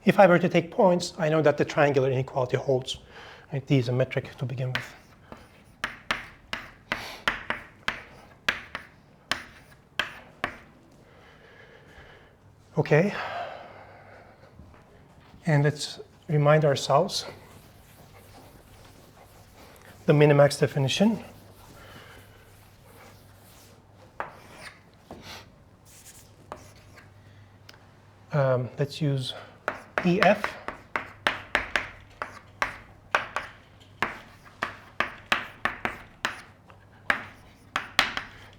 If I were to take points, I know that the triangular inequality holds. Right? D is a metric to begin with. Okay. And let's remind ourselves the minimax definition. Let's use EF.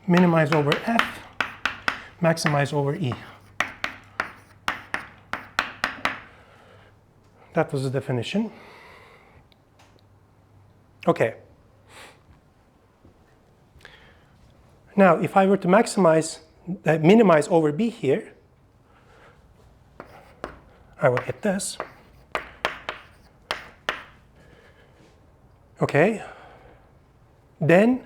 Minimize over F, maximize over E. That was the definition. Okay. Now, if I were to minimize over B here, I will get this. Okay. Then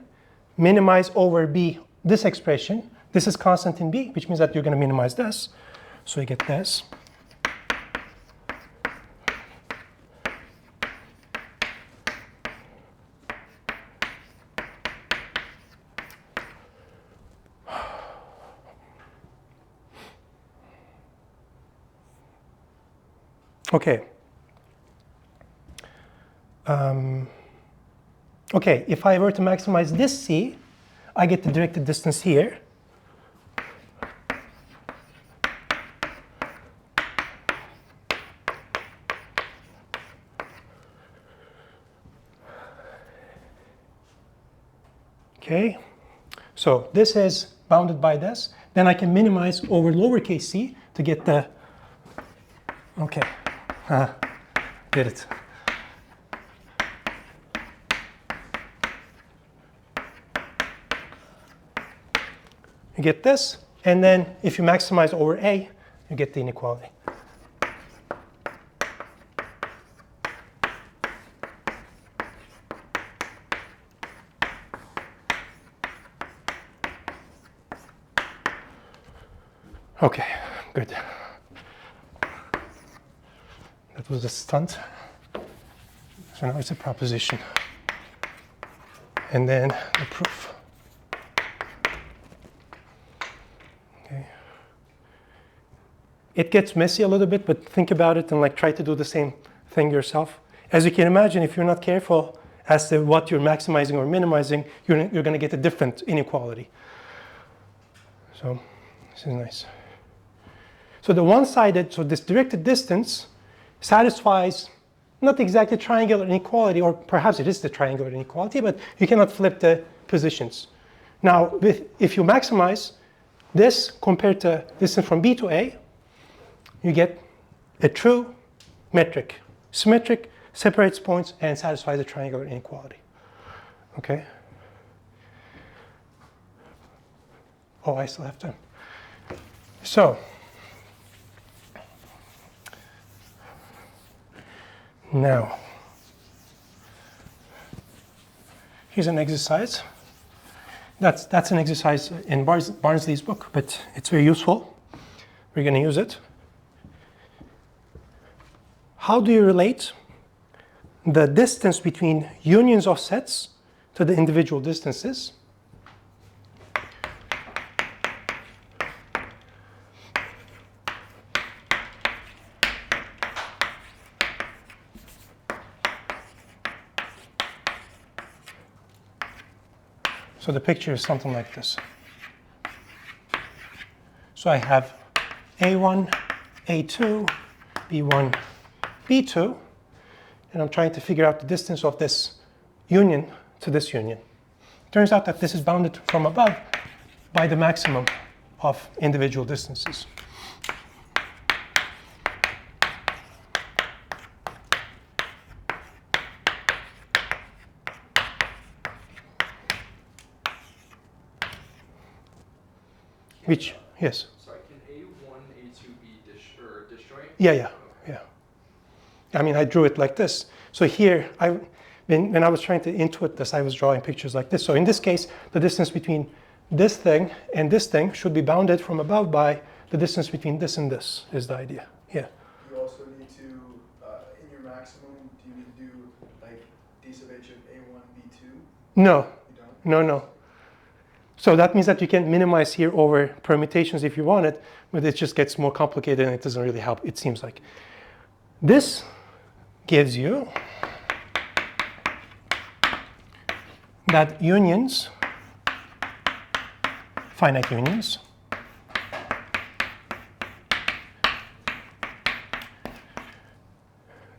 minimize over b this expression. This is constant in b, which means that you're going to minimize this. So you get this. Okay. Okay, if I were to maximize this c, I get the directed distance here. Okay, so this is bounded by this. Then I can minimize over lowercase c to get the, okay, get it. You get this, and then if you maximize over a, you get the inequality. Okay, good. That was a stunt. So now it's a proposition. And then the proof. Okay. It gets messy a little bit, but think about it and like try to do the same thing yourself. As you can imagine, if you're not careful as to what you're maximizing or minimizing, you're going to get a different inequality. So this is nice. So the one-sided, so this directed distance satisfies not exactly triangular inequality, or perhaps it is the triangular inequality, but you cannot flip the positions. Now, if you maximize this compared to distance from B to A, you get a true metric. Symmetric, separates points, and satisfies the triangular inequality. Okay? Oh, I still have time. So, now, here's an exercise. That's an exercise in Barnsley's book, but it's very useful. We're going to use it. How do you relate the distance between unions of sets to the individual distances? So the picture is something like this. So I have A1, A2, B1, B2, and I'm trying to figure out the distance of this union to this union. It turns out that this is bounded from above by the maximum of individual distances. Which, yes? Sorry, can A1, A2 be disjoint? Yeah. I mean, I drew it like this. So here, when I was trying to intuit this, I was drawing pictures like this. So in this case, the distance between this thing and this thing should be bounded from above by the distance between this and this, is the idea. Yeah. You also need to, in your maximum, do you need to do like d sub h of A1, B2? No. You don't? No. So that means that you can minimize here over permutations if you want it, but it just gets more complicated and it doesn't really help, it seems like. This gives you that unions, finite unions,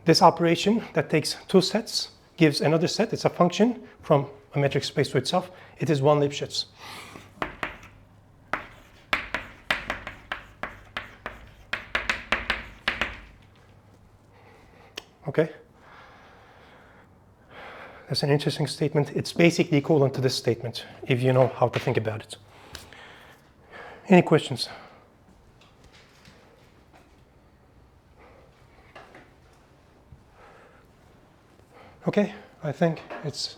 this operation that takes two sets gives another set. It's a function from a metric space to itself. It is one Lipschitz. Okay? That's an interesting statement. It's basically equivalent to this statement, if you know how to think about it. Any questions? Okay, I think it's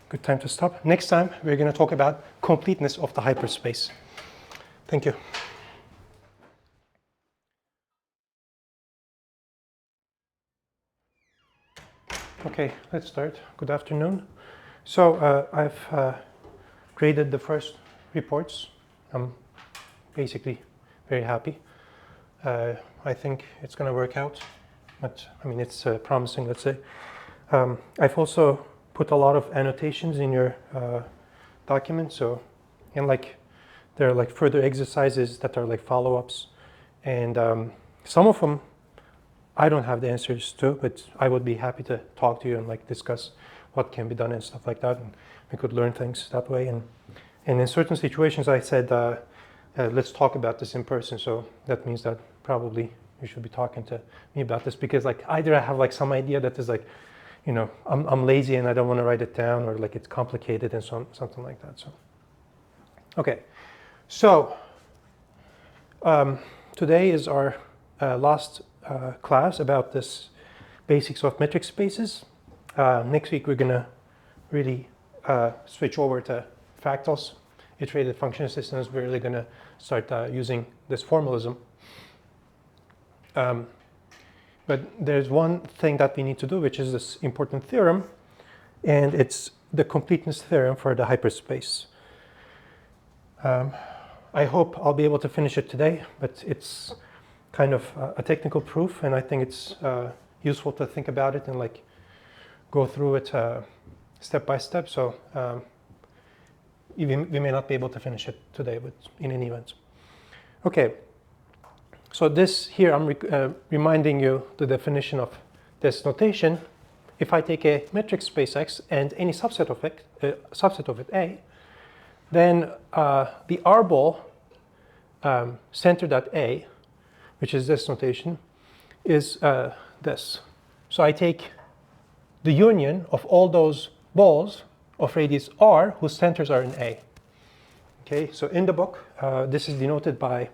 good time to stop. Next time, we're going to talk about completeness of the hyperspace. Thank you. Okay, let's start. Good afternoon. So I've graded the first reports. I'm basically very happy. I think it's going to work out, but I mean, it's promising, let's say. I've also put a lot of annotations in your document. So, and like, there are like further exercises that are like follow-ups. And some of them I don't have the answers to, but I would be happy to talk to you and like discuss what can be done and stuff like that. And we could learn things that way. And in certain situations, I said, let's talk about this in person. So that means that probably you should be talking to me about this, because like either I have like some idea that is like, you know, I'm lazy and I don't want to write it down, or like it's complicated and something like that. So, okay. So today is our last class about this basics of metric spaces. Next week we're going to really switch over to fractals, iterated function systems. We're really going to start using this formalism. But there's one thing that we need to do, which is this important theorem, and it's the completeness theorem for the hyperspace. I hope I'll be able to finish it today, but it's kind of a technical proof, and I think it's useful to think about it and like go through it step by step. So we may not be able to finish it today, but in any event. Okay, so this here I'm reminding you the definition of this notation. If I take a metric space X and any subset of it A, then the R ball centered at A, which is this notation, is this. So I take the union of all those balls of radius r whose centers are in A. Okay, so in the book, this is denoted by,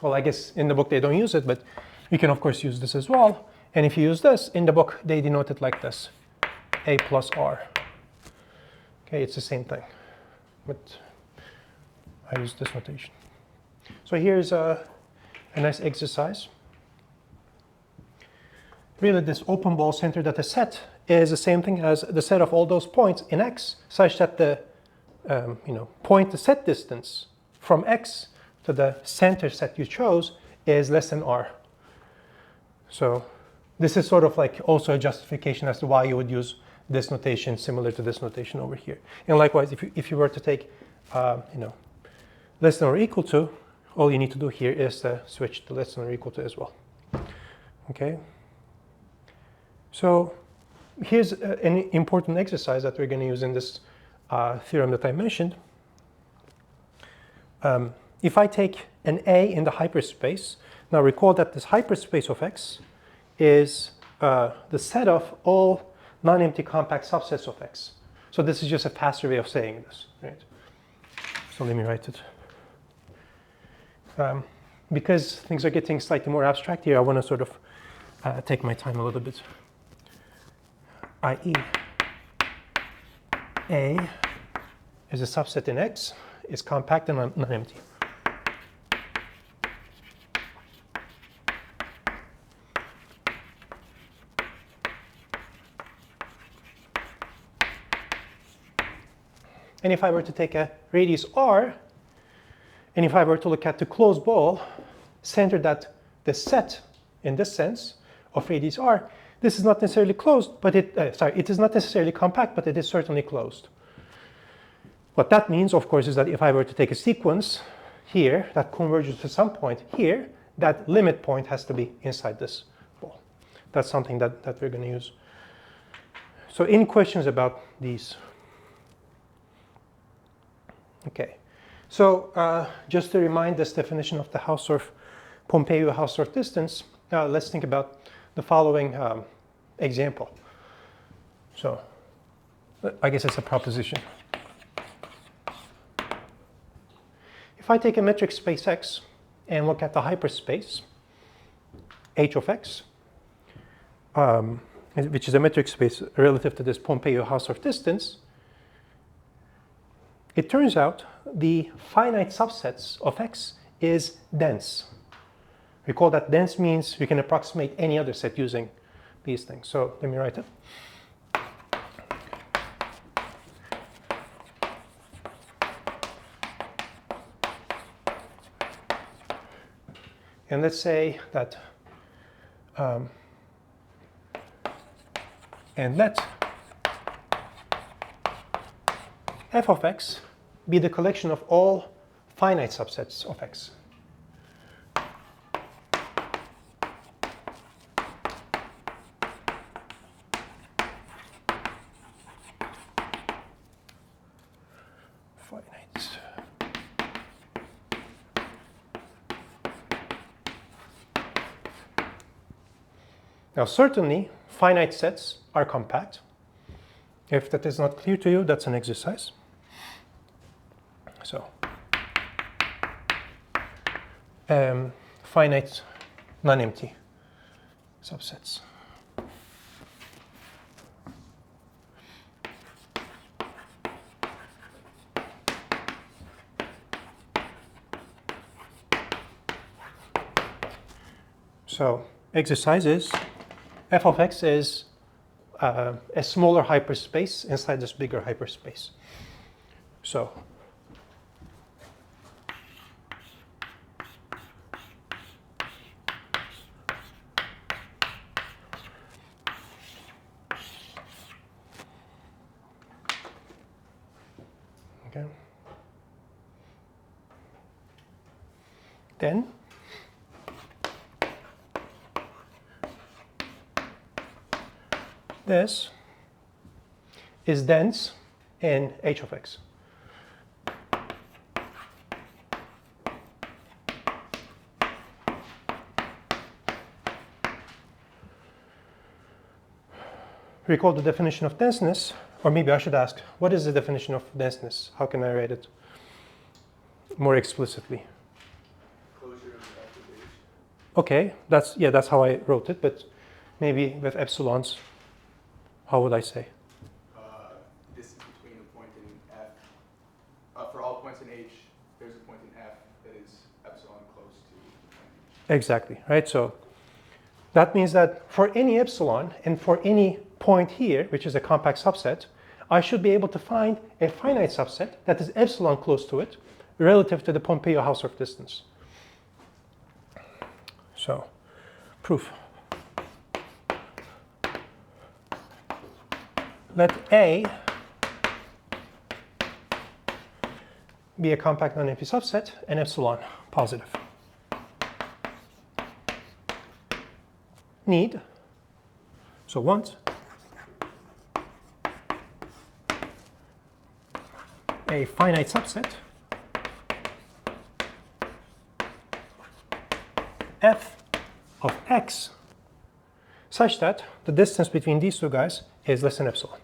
well, I guess in the book they don't use it, but you can of course use this as well. And if you use this, in the book they denote it like this, A plus R. Okay, it's the same thing, but I use this notation. So here's a nice exercise. Really, this open ball centered at a set is the same thing as the set of all those points in X, such that the point to set distance from X to the center set you chose is less than R. So this is sort of like also a justification as to why you would use this notation similar to this notation over here. And likewise, if you were to take less than or equal to, all you need to do here is to switch to less than or equal to as well. Okay. So here's an important exercise that we're going to use in this theorem that I mentioned. If I take an A in the hyperspace, now recall that this hyperspace of X is the set of all non-empty compact subsets of X. So this is just a faster way of saying this, right? So let me write it. Because things are getting slightly more abstract here, I want to sort of take my time a little bit. i.e. A is a subset in X, is compact and non-empty. And if I were to take a radius R, and if I were to look at the closed ball centered at the set, in this sense, of radius R, this is not necessarily closed, but it is not necessarily compact, but it is certainly closed. What that means, of course, is that if I were to take a sequence here that converges to some point here, that limit point has to be inside this ball. That's something that we're going to use. So any questions about these? Okay. So just to remind this definition of the Pompeiu-Hausdorff distance, let's think about the following example. So I guess it's a proposition. If I take a metric space X and look at the hyperspace H of X, and which is a metric space relative to this Pompeiu-Hausdorff distance, it turns out the finite subsets of X is dense. Recall that dense means we can approximate any other set using these things. So let me write it. And let's say that, and let f of x be the collection of all finite subsets of x. Finite. Now, certainly, finite sets are compact. If that is not clear to you, that's an exercise. So, finite non-empty subsets. So, exercise is f of x is a smaller hyperspace inside this bigger hyperspace. So, okay. Then this is dense in h of x. Recall the definition of denseness, or maybe I should ask, what is the definition of denseness? How can I write it more explicitly? Closure of the activation. Okay, that's how I wrote it, but maybe with epsilons, how would I say? Distance between a point in F. For all points in H, there's a point in F that is epsilon close to the point in H. Exactly, right? So that means that for any epsilon and for any point here, which is a compact subset, I should be able to find a finite subset that is epsilon close to it relative to the Pompeiu-Hausdorff distance. So, proof. Let A be a compact non-empty subset and epsilon positive. Need, so want, a finite subset f of x such that the distance between these two guys is less than epsilon.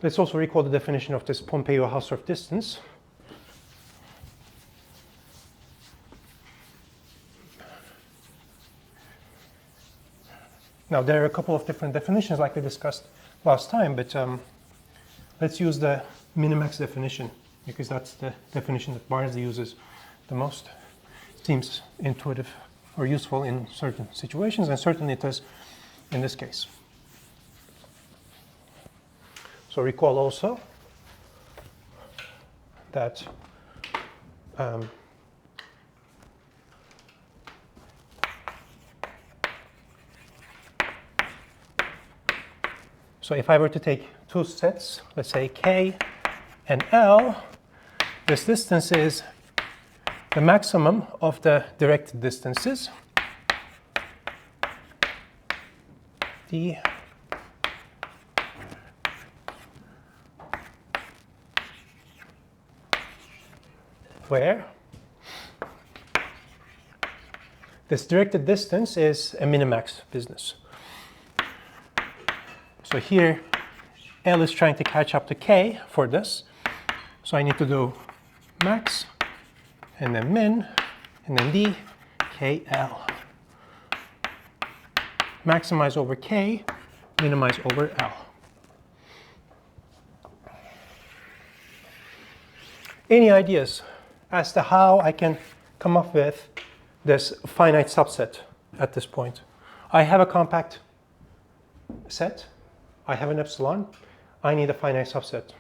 Let's also recall the definition of this Pompeiu-Hausdorff distance. Now, there are a couple of different definitions like we discussed last time, but let's use the minimax definition because that's the definition that Barnsley uses the most. It seems intuitive or useful in certain situations, and certainly it is in this case. So recall also that so if I were to take two sets, let's say K and L, this distance is the maximum of the directed distances, D where this directed distance is a minimax business. So here, L is trying to catch up to K for this. So I need to do max, and then min, and then D, KL. Maximize over K, minimize over L. Any ideas as to how I can come up with this finite subset at this point? I have a compact set. I have an epsilon. I need a finite subset.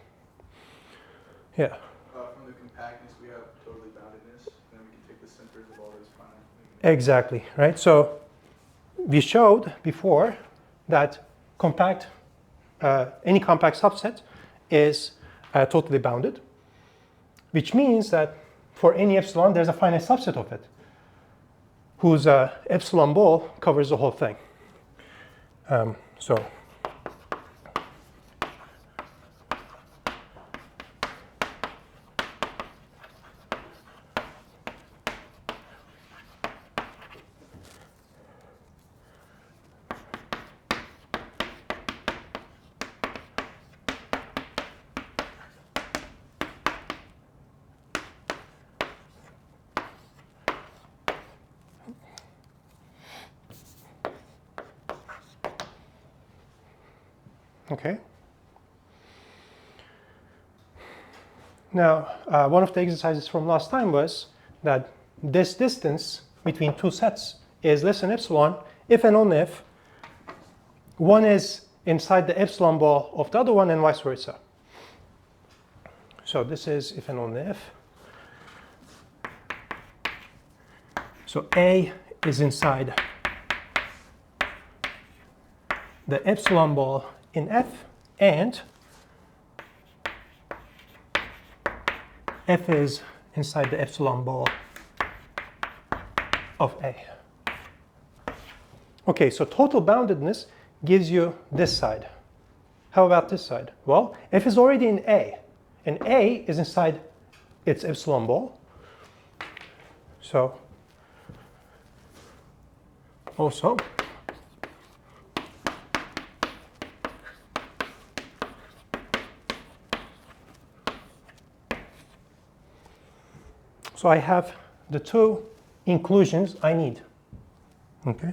Yeah. From the compactness, we have totally boundedness, and then we can take the centers of all those finite. Exactly, right? So we showed before that any compact subset is totally bounded, which means that for any epsilon, there's a finite subset of it, whose epsilon ball covers the whole thing. Okay. Now, one of the exercises from last time was that this distance between two sets is less than epsilon if and only if one is inside the epsilon ball of the other one and vice versa. So this is if and only if. So A is inside the epsilon ball in F, and F is inside the epsilon ball of A. Okay, so total boundedness gives you this side. How about this side? Well, F is already in A, and A is inside its epsilon ball. So also so I have the two inclusions I need. Okay.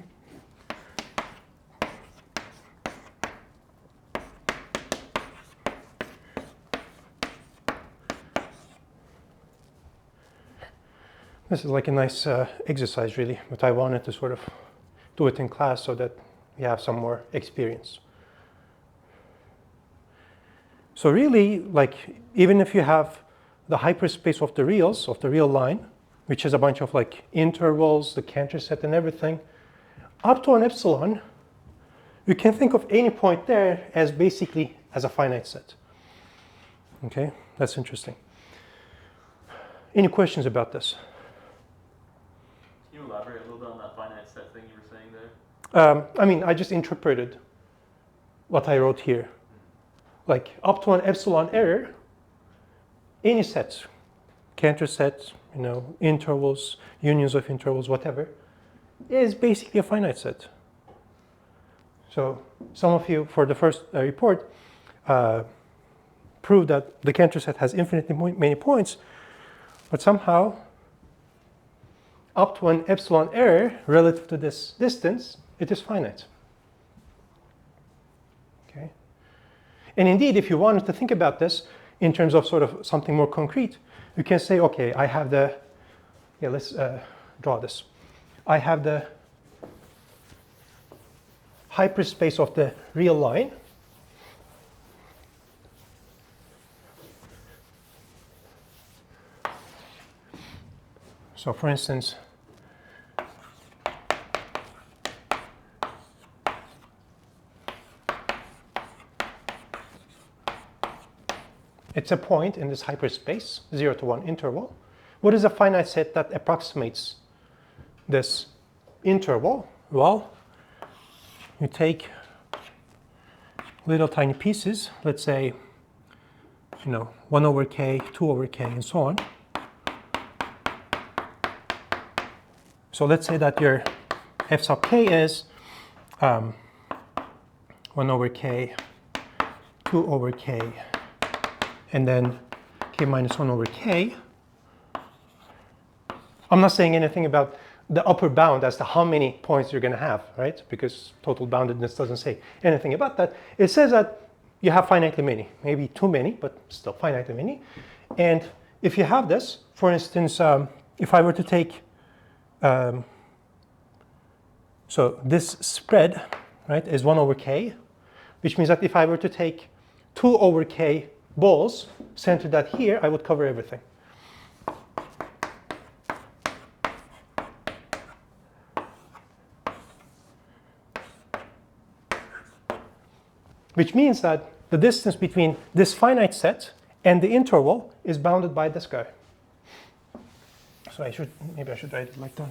This is like a nice exercise, really, but I wanted to sort of do it in class so that we have some more experience. So really, like, even if you have the hyperspace of the reals, of the real line, which is a bunch of like intervals, the Cantor set and everything, up to an epsilon, you can think of any point there as basically as a finite set. Okay, that's interesting. Any questions about this? Can you elaborate a little bit on that finite set thing you were saying there? I mean, I just interpreted what I wrote here. Like up to an epsilon error, any sets, Cantor sets, you know, intervals, unions of intervals, whatever, is basically a finite set. So some of you, for the first report, proved that the Cantor set has infinitely many points, but somehow up to an epsilon error relative to this distance, it is finite. Okay. And indeed, if you wanted to think about this in terms of sort of something more concrete, you can say, okay, I have the, yeah, let's draw this. I have the hyperspace of the real line. So for instance, it's a point in this hyperspace, 0 to 1 interval. What is a finite set that approximates this interval? Well, you take little tiny pieces, let's say, you know, 1 over k, 2 over k, and so on. So let's say that your f sub k is 1 over k, 2 over k, and then k minus 1 over k. I'm not saying anything about the upper bound as to how many points you're going to have, right? Because total boundedness doesn't say anything about that. It says that you have finitely many, maybe too many, but still finitely many. And if you have this, for instance, if I were to take, so this spread, right, is 1 over k, which means that if I were to take 2 over k balls, center that here, I would cover everything. Which means that the distance between this finite set and the interval is bounded by this guy. So maybe I should write it like that.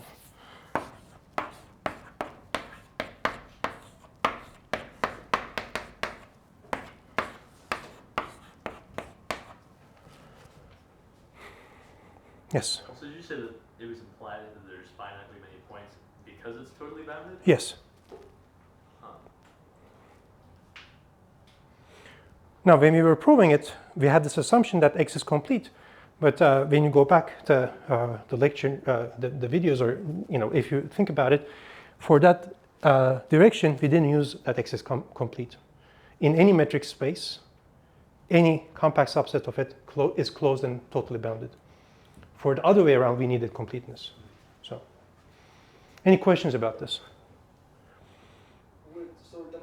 Yes. So did you say that it was implied that there's finitely many points because it's totally bounded? Yes. Huh. Now, when we were proving it, we had this assumption that X is complete. But when you go back to the lecture, the videos, or if you think about it, for that direction, we didn't use that X is complete. In any metric space, any compact subset of it is closed and totally bounded. For the other way around, we needed completeness. So, any questions about this? So then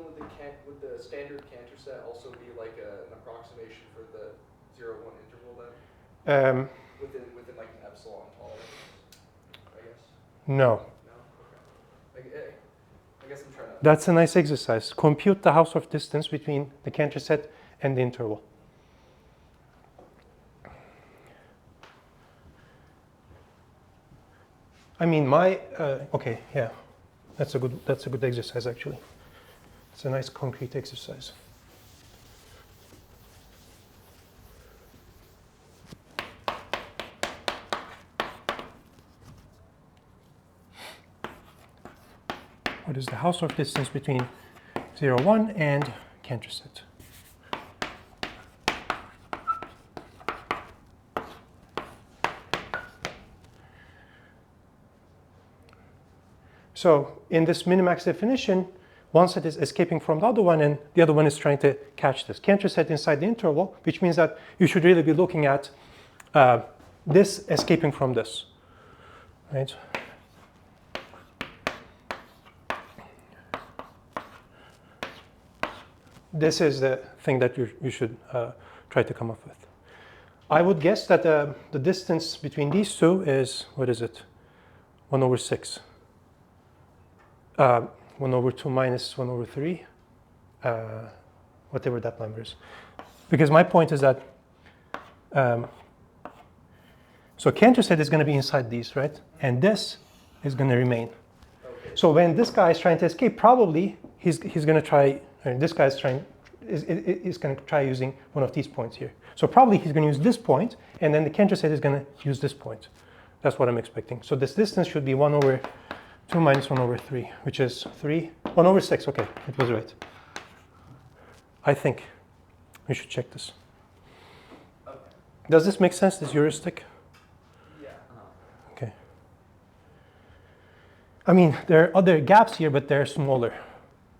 would the standard Cantor set also be like an approximation for the 0-1 interval then? Within like an epsilon tolerance, I guess? No. No? Okay. I guess I'm trying to... That's a nice exercise. Compute the Hausdorff distance between the Cantor set and the interval. I mean, okay, yeah, that's a good exercise actually. It's a nice concrete exercise. What is the Hausdorff distance between 0, 1 and Cantor set? So in this minimax definition, one set is escaping from the other one, and the other one is trying to catch this Cantor set inside the interval, which means that you should really be looking at this escaping from this, right? This is the thing that you should try to come up with. I would guess that the distance between these two is, what is it? 1 over 6. 1 over 2 minus 1 over 3, whatever that number is. Because my point is that, so Cantor set is going to be inside these, right? And this is going to remain. Okay. So when this guy is trying to escape, probably he's going to try, this guy is going to try using one of these points here. So probably he's going to use this point, and then the Cantor set is going to use this point. That's what I'm expecting. So this distance should be 1 over 2 minus 1 over 3, which is 3. 1 over 6, okay, it was right. I think we should check this. Okay. Does this make sense, this heuristic? Yeah. Okay. I mean, there are other gaps here, but they're smaller.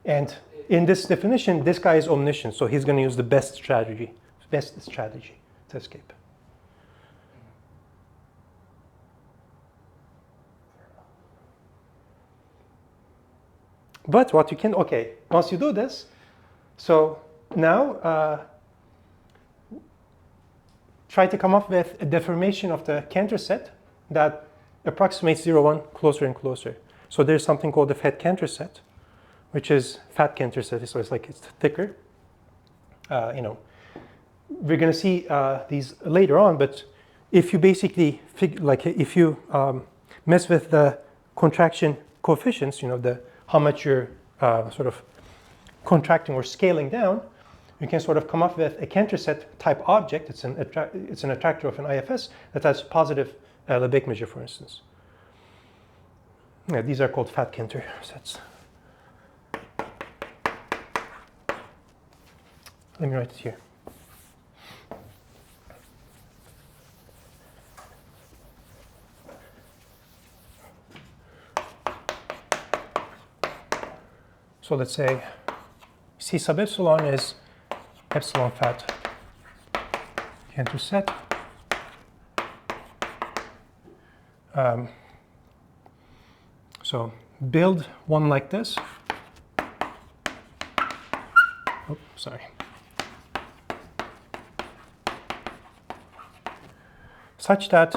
And in this definition, this guy is omniscient, so he's going to use the best strategy to escape. But what you can, okay, once you do this, so now try to come up with a deformation of the Cantor set that approximates 0, 1 closer and closer. So there's something called the fat Cantor set, which is fat Cantor set, so it's like it's thicker. We're going to see these later on, but if you basically if you mess with the contraction coefficients, how much you're sort of contracting or scaling down, you can sort of come up with a Cantor set type object. It's an attractor of an IFS that has positive Lebesgue measure, for instance. Yeah, these are called fat Cantor sets. Let me write it here. So let's say C sub epsilon is epsilon fat Cantor set. So build one like this. Oh, sorry. Such that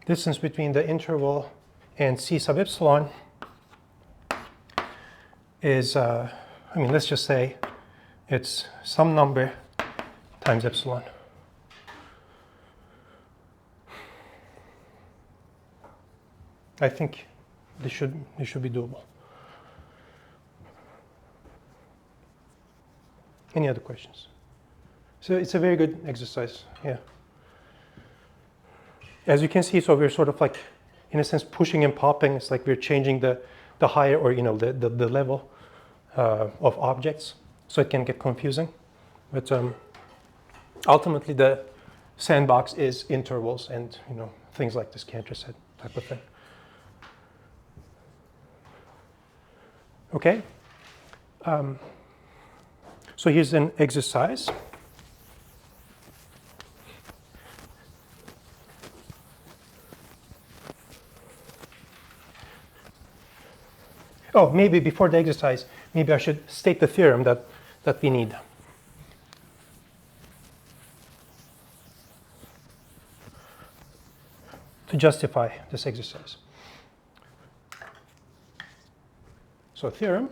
distance between the interval and C sub epsilon is, I mean, let's just say it's some number times epsilon. I think this should be doable. Any other questions? So it's a very good exercise, yeah. As you can see, so we're sort of like, in a sense, pushing and popping. It's like we're changing the higher, or the level of objects, so it can get confusing. But ultimately, the sandbox is intervals and things like this Cantor set type of thing. Okay. So here's an exercise. Oh, maybe before the exercise, maybe I should state the theorem that we need. To justify this exercise. So theorem.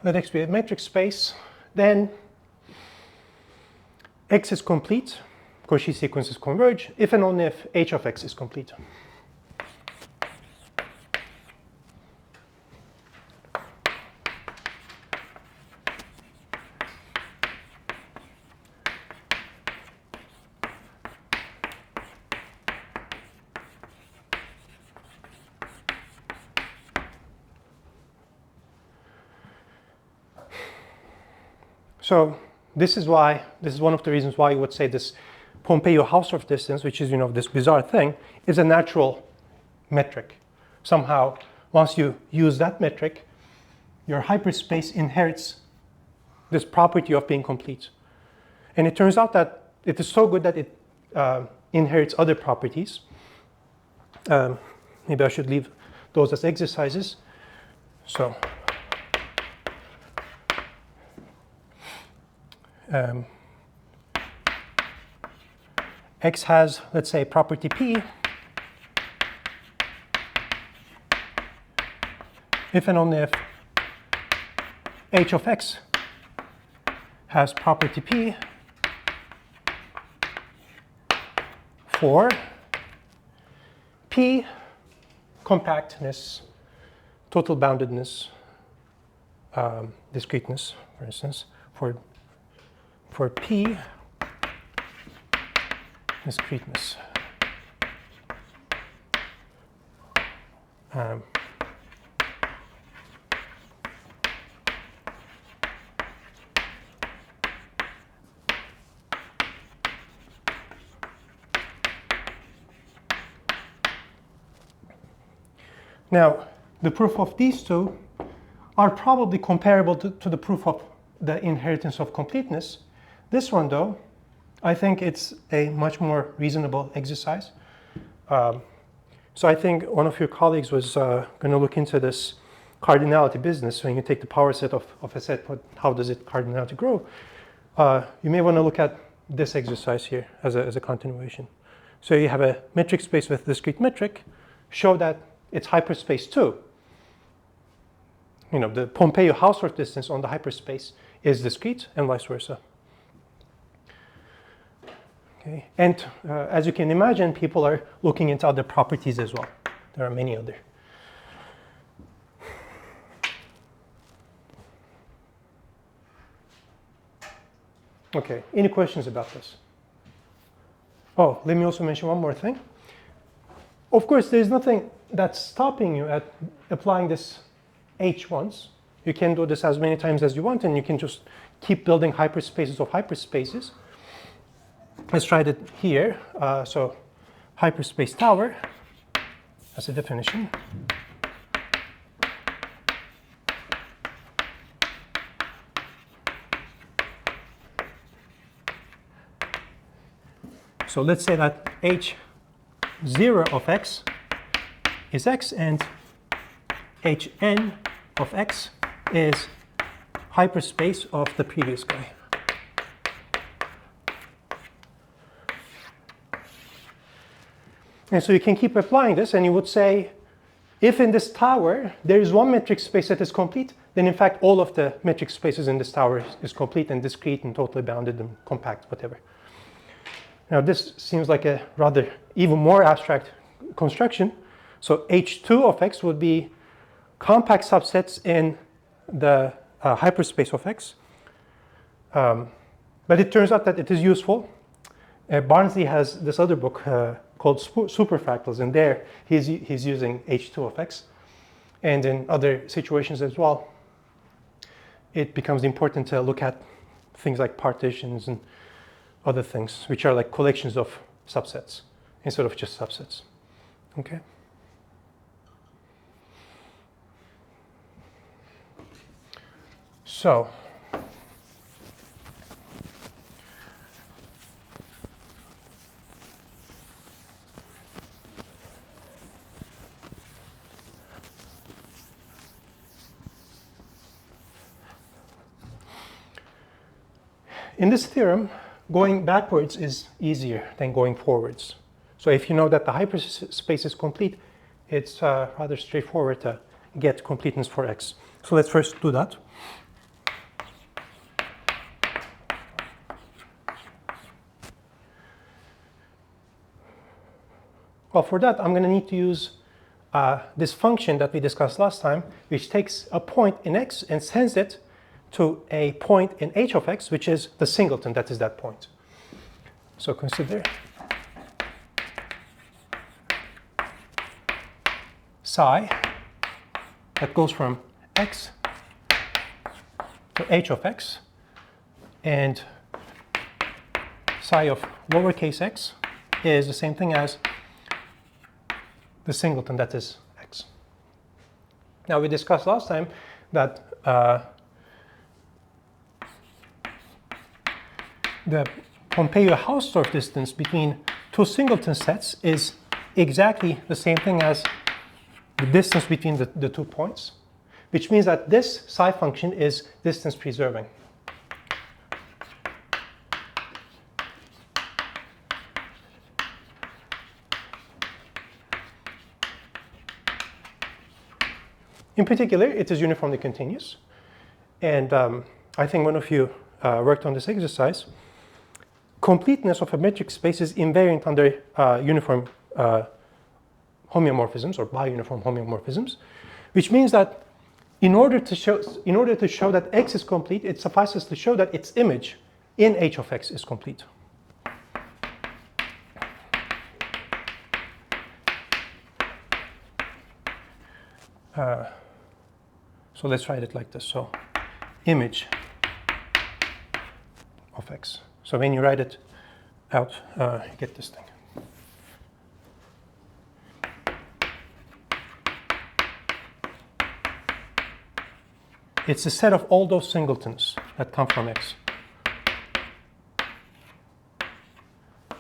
Let X be a metric space, then X is complete, Cauchy sequences converge, if and only if H of X is complete. So this is one of the reasons why you would say this Pompeiu-Hausdorff distance, which is this bizarre thing, is a natural metric. Somehow, once you use that metric, your hyperspace inherits this property of being complete. And it turns out that it is so good that it inherits other properties. Maybe I should leave those as exercises. So X has, let's say, property P if and only if H of X has property P for P compactness, total boundedness, discreteness, for instance, for P discreteness. Now, the proof of these two are probably comparable to the proof of the inheritance of completeness. This one, though, I think it's a much more reasonable exercise. So I think one of your colleagues was going to look into this cardinality business. So when you take the power set of a set, how does it cardinality grow? You may want to look at this exercise here as a continuation. So you have a metric space with discrete metric. Show that it's hyperspace too. The Pompeiu-Hausdorff distance on the hyperspace is discrete and vice versa. Okay, and as you can imagine, people are looking into other properties as well. There are many other. Okay, any questions about this? Oh, let me also mention one more thing. Of course, there's nothing that's stopping you at applying this H once. You can do this as many times as you want, and you can just keep building hyperspaces of hyperspaces. Let's try it here. So hyperspace tower, as a definition. So let's say that H0 of x is x, and Hn of x is hyperspace of the previous guy. And so you can keep applying this, and you would say, if in this tower there is one metric space that is complete, then in fact all of the metric spaces in this tower is complete and discrete and totally bounded and compact, whatever. Now this seems like a rather even more abstract construction. So H2 of x would be compact subsets in the hyperspace of x. But it turns out that it is useful. Barnsley has this other book called Superfractals, and there he's using H2 of x. And in other situations as well, it becomes important to look at things like partitions and other things, which are like collections of subsets instead of just subsets. Okay. So in this theorem, going backwards is easier than going forwards. So if you know that the hyperspace is complete, it's rather straightforward to get completeness for x. So let's first do that. Well, for that, I'm going to need to use this function that we discussed last time, which takes a point in x and sends it to a point in h of x, which is the singleton that is that point. So consider psi that goes from x to h of x, and psi of lowercase x is the same thing as the singleton that is x. Now we discussed last time that the Pompeiu-Hausdorff distance between two singleton sets is exactly the same thing as the distance between the 2 points, which means that this psi function is distance preserving. In particular, it is uniformly continuous. And I think one of you worked on this exercise. Completeness of a metric space is invariant under uniform homeomorphisms or biuniform homeomorphisms, which means that in order to show that x is complete, it suffices to show that its image in h of x is complete. So let's write it like this. So image of x. So when you write it out, you get this thing. It's a set of all those singletons that come from x.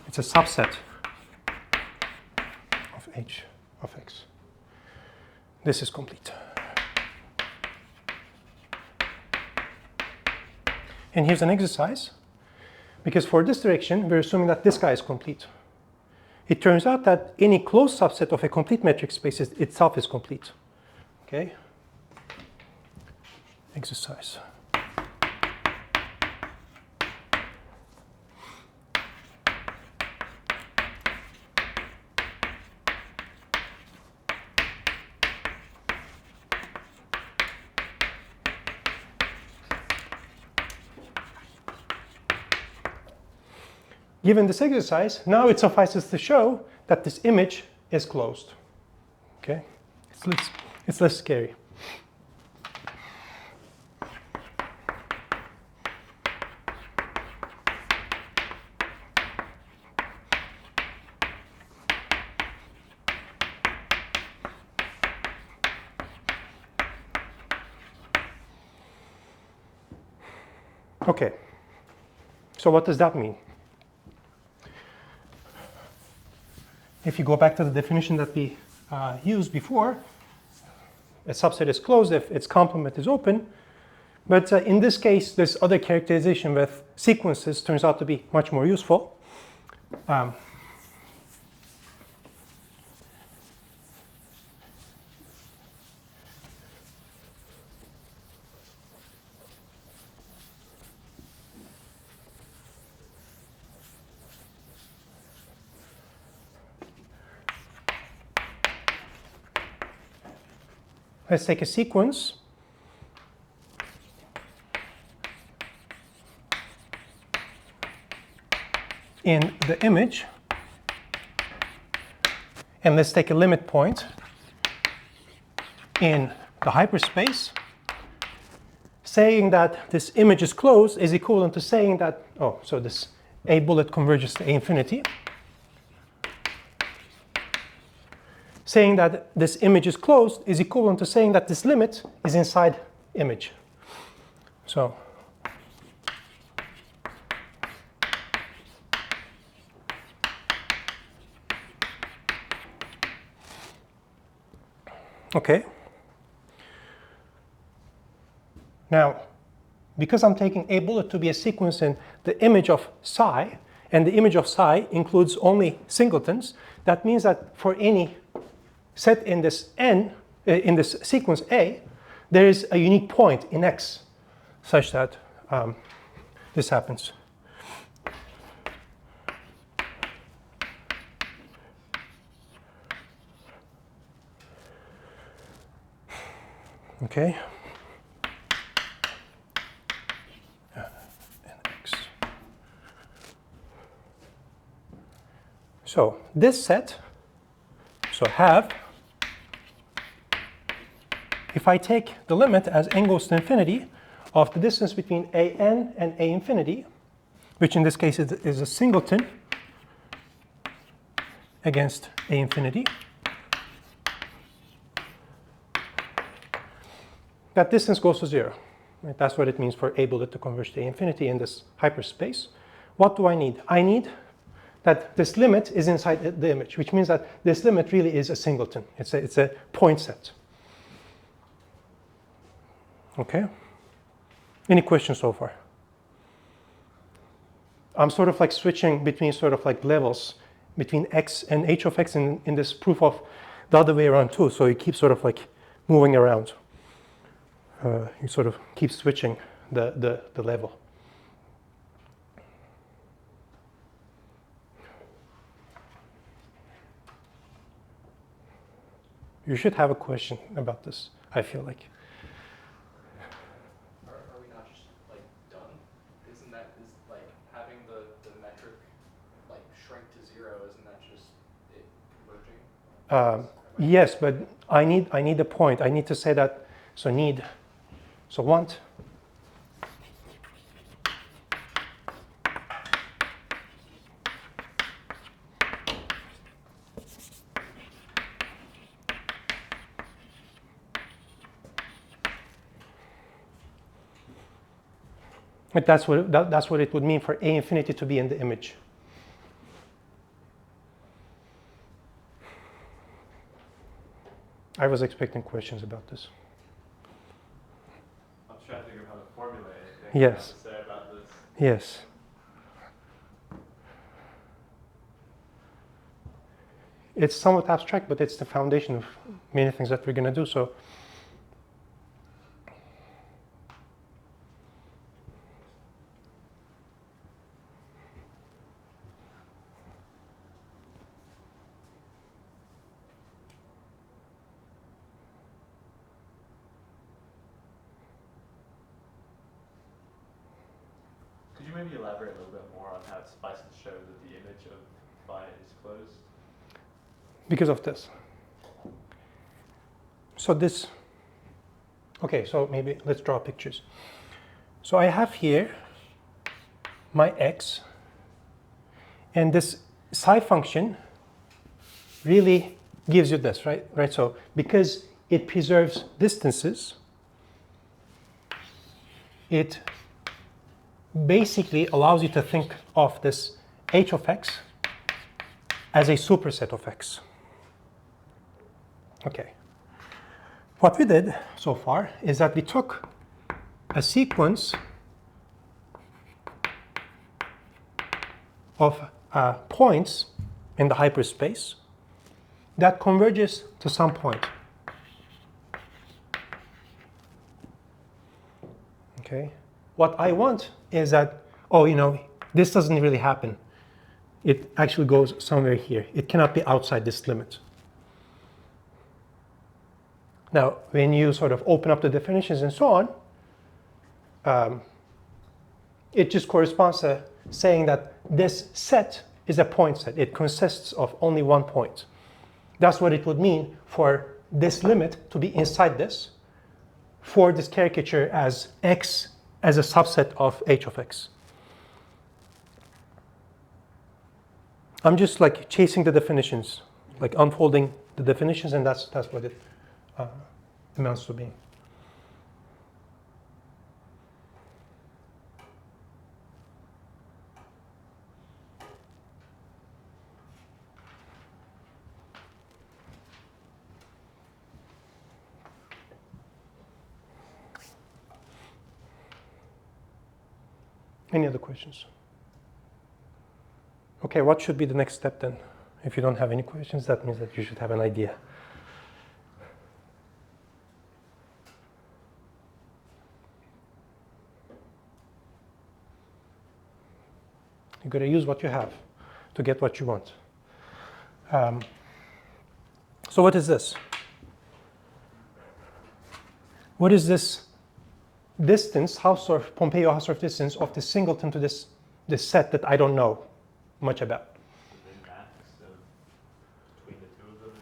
It's a subset of h of x. This is complete. And here's an exercise, because for this direction, we're assuming that this guy is complete. It turns out that any closed subset of a complete metric space itself is complete. Okay? Exercise. given this exercise, now it suffices to show that this image is closed. Okay, it's less scary. Okay, so what does that mean? If you go back to the definition that we used before, a subset is closed if its complement is open. But in this case, this other characterization with sequences turns out to be much more useful. Let's take a sequence. In the image, and let's take a limit point in the hyperspace, saying that this image is closed is equivalent to saying that, oh, so this A bullet converges to A infinity. Saying that this image is closed is equivalent to saying that this limit is inside image. So okay. Now, because I'm taking A bullet to be a sequence in the image of psi, and the image of psi includes only singletons, that means that for any set in this n, in this sequence A, there is a unique point in X such that this happens. Okay. And X. So this set, so have, if I take the limit as n goes to infinity of the distance between an and a infinity, which in this case is a singleton against a infinity, that distance goes to 0. Right? That's what it means for a bullet to converge to a infinity in this hyperspace. What do I need? I need that this limit is inside the image, which means that this limit really is a singleton. It's a point set. Okay? Any questions so far? I'm sort of like switching between sort of like levels between x and h of x in this proof of the other way around too. So you keep sort of like moving around. You sort of keep switching the level. You should have a question about this, I feel like. Are we not just like done? Isn't that like having the metric like shrink to 0? Isn't that just it converging? Yes, but I need a point. I need to say that. So want. But that's what it would mean for A infinity to be in the image. I was expecting questions about this. I'm trying to think of how to formulate anything. Yes. To say about this. Yes. It's somewhat abstract, but it's the foundation of many things that we're going to do. So Could you maybe elaborate a little bit more on how it suffices to show that the image of phi is closed? Because of this. So this, okay, so maybe let's draw pictures. So I have here my x, and this psi function really gives you this, right? So because it preserves distances, it basically allows you to think of this h of x as a superset of x. Okay. What we did so far is that we took a sequence of points in the hyperspace that converges to some point. Okay. What I want is that, oh, this doesn't really happen. It actually goes somewhere here. It cannot be outside this limit. Now, when you sort of open up the definitions and so on, it just corresponds to saying that this set is a point set. It consists of only one point. That's what it would mean for this limit to be inside this, for this caricature as x as a subset of h of x. I'm just like chasing the definitions, like unfolding the definitions, and that's what it amounts to being. Any other questions? Okay, what should be the next step then? If you don't have any questions, that means that you should have an idea. You've got to use what you have to get what you want. So what is this? What is this distance, Pompeiu-Hausdorff distance of the singleton to this set that I don't know much about? The minimax between the two of them.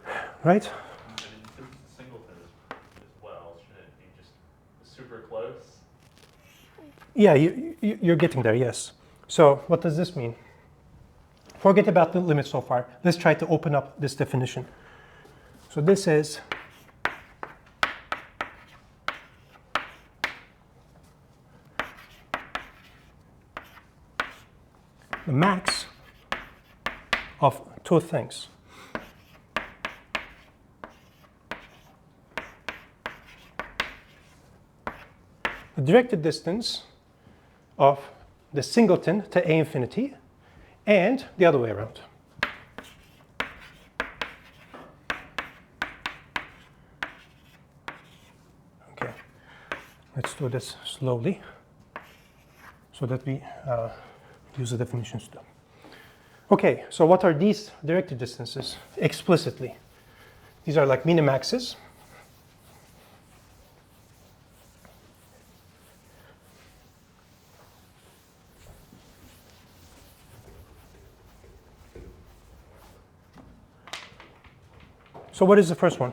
Right? And since the singleton as well, shouldn't it be just super close? Yeah, you're getting there, yes. So what does this mean? Forget about the limit so far. Let's try to open up this definition. So this is the max of two things. The directed distance of the singleton to A infinity, and the other way around. Okay, let's do this slowly so that we use the definitions too. Okay, so what are these directed distances explicitly? These are like minimaxes. So what is the first one?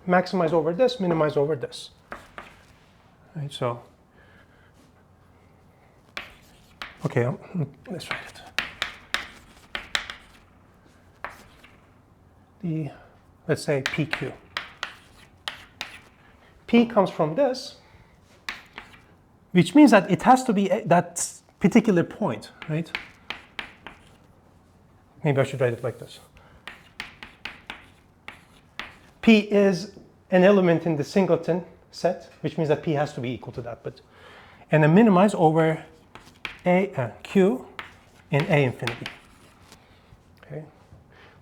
Maximize over this, minimize over this. Right, so, okay, let's write it. Let's say PQ. P comes from this, which means that it has to be that particular point, right? Maybe I should write it like this. P is an element in the singleton set, which means that P has to be equal to that. And then minimize over Q in A infinity. Okay.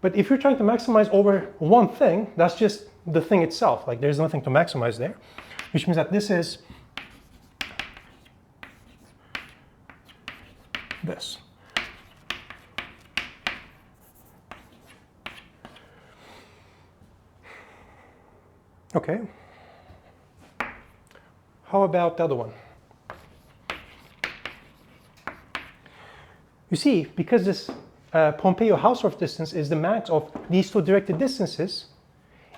But if you're trying to maximize over one thing, that's just the thing itself. Like there's nothing to maximize there, which means that this is this. Okay. How about the other one? You see, because this Pompeiu-Hausdorff distance is the max of these two directed distances,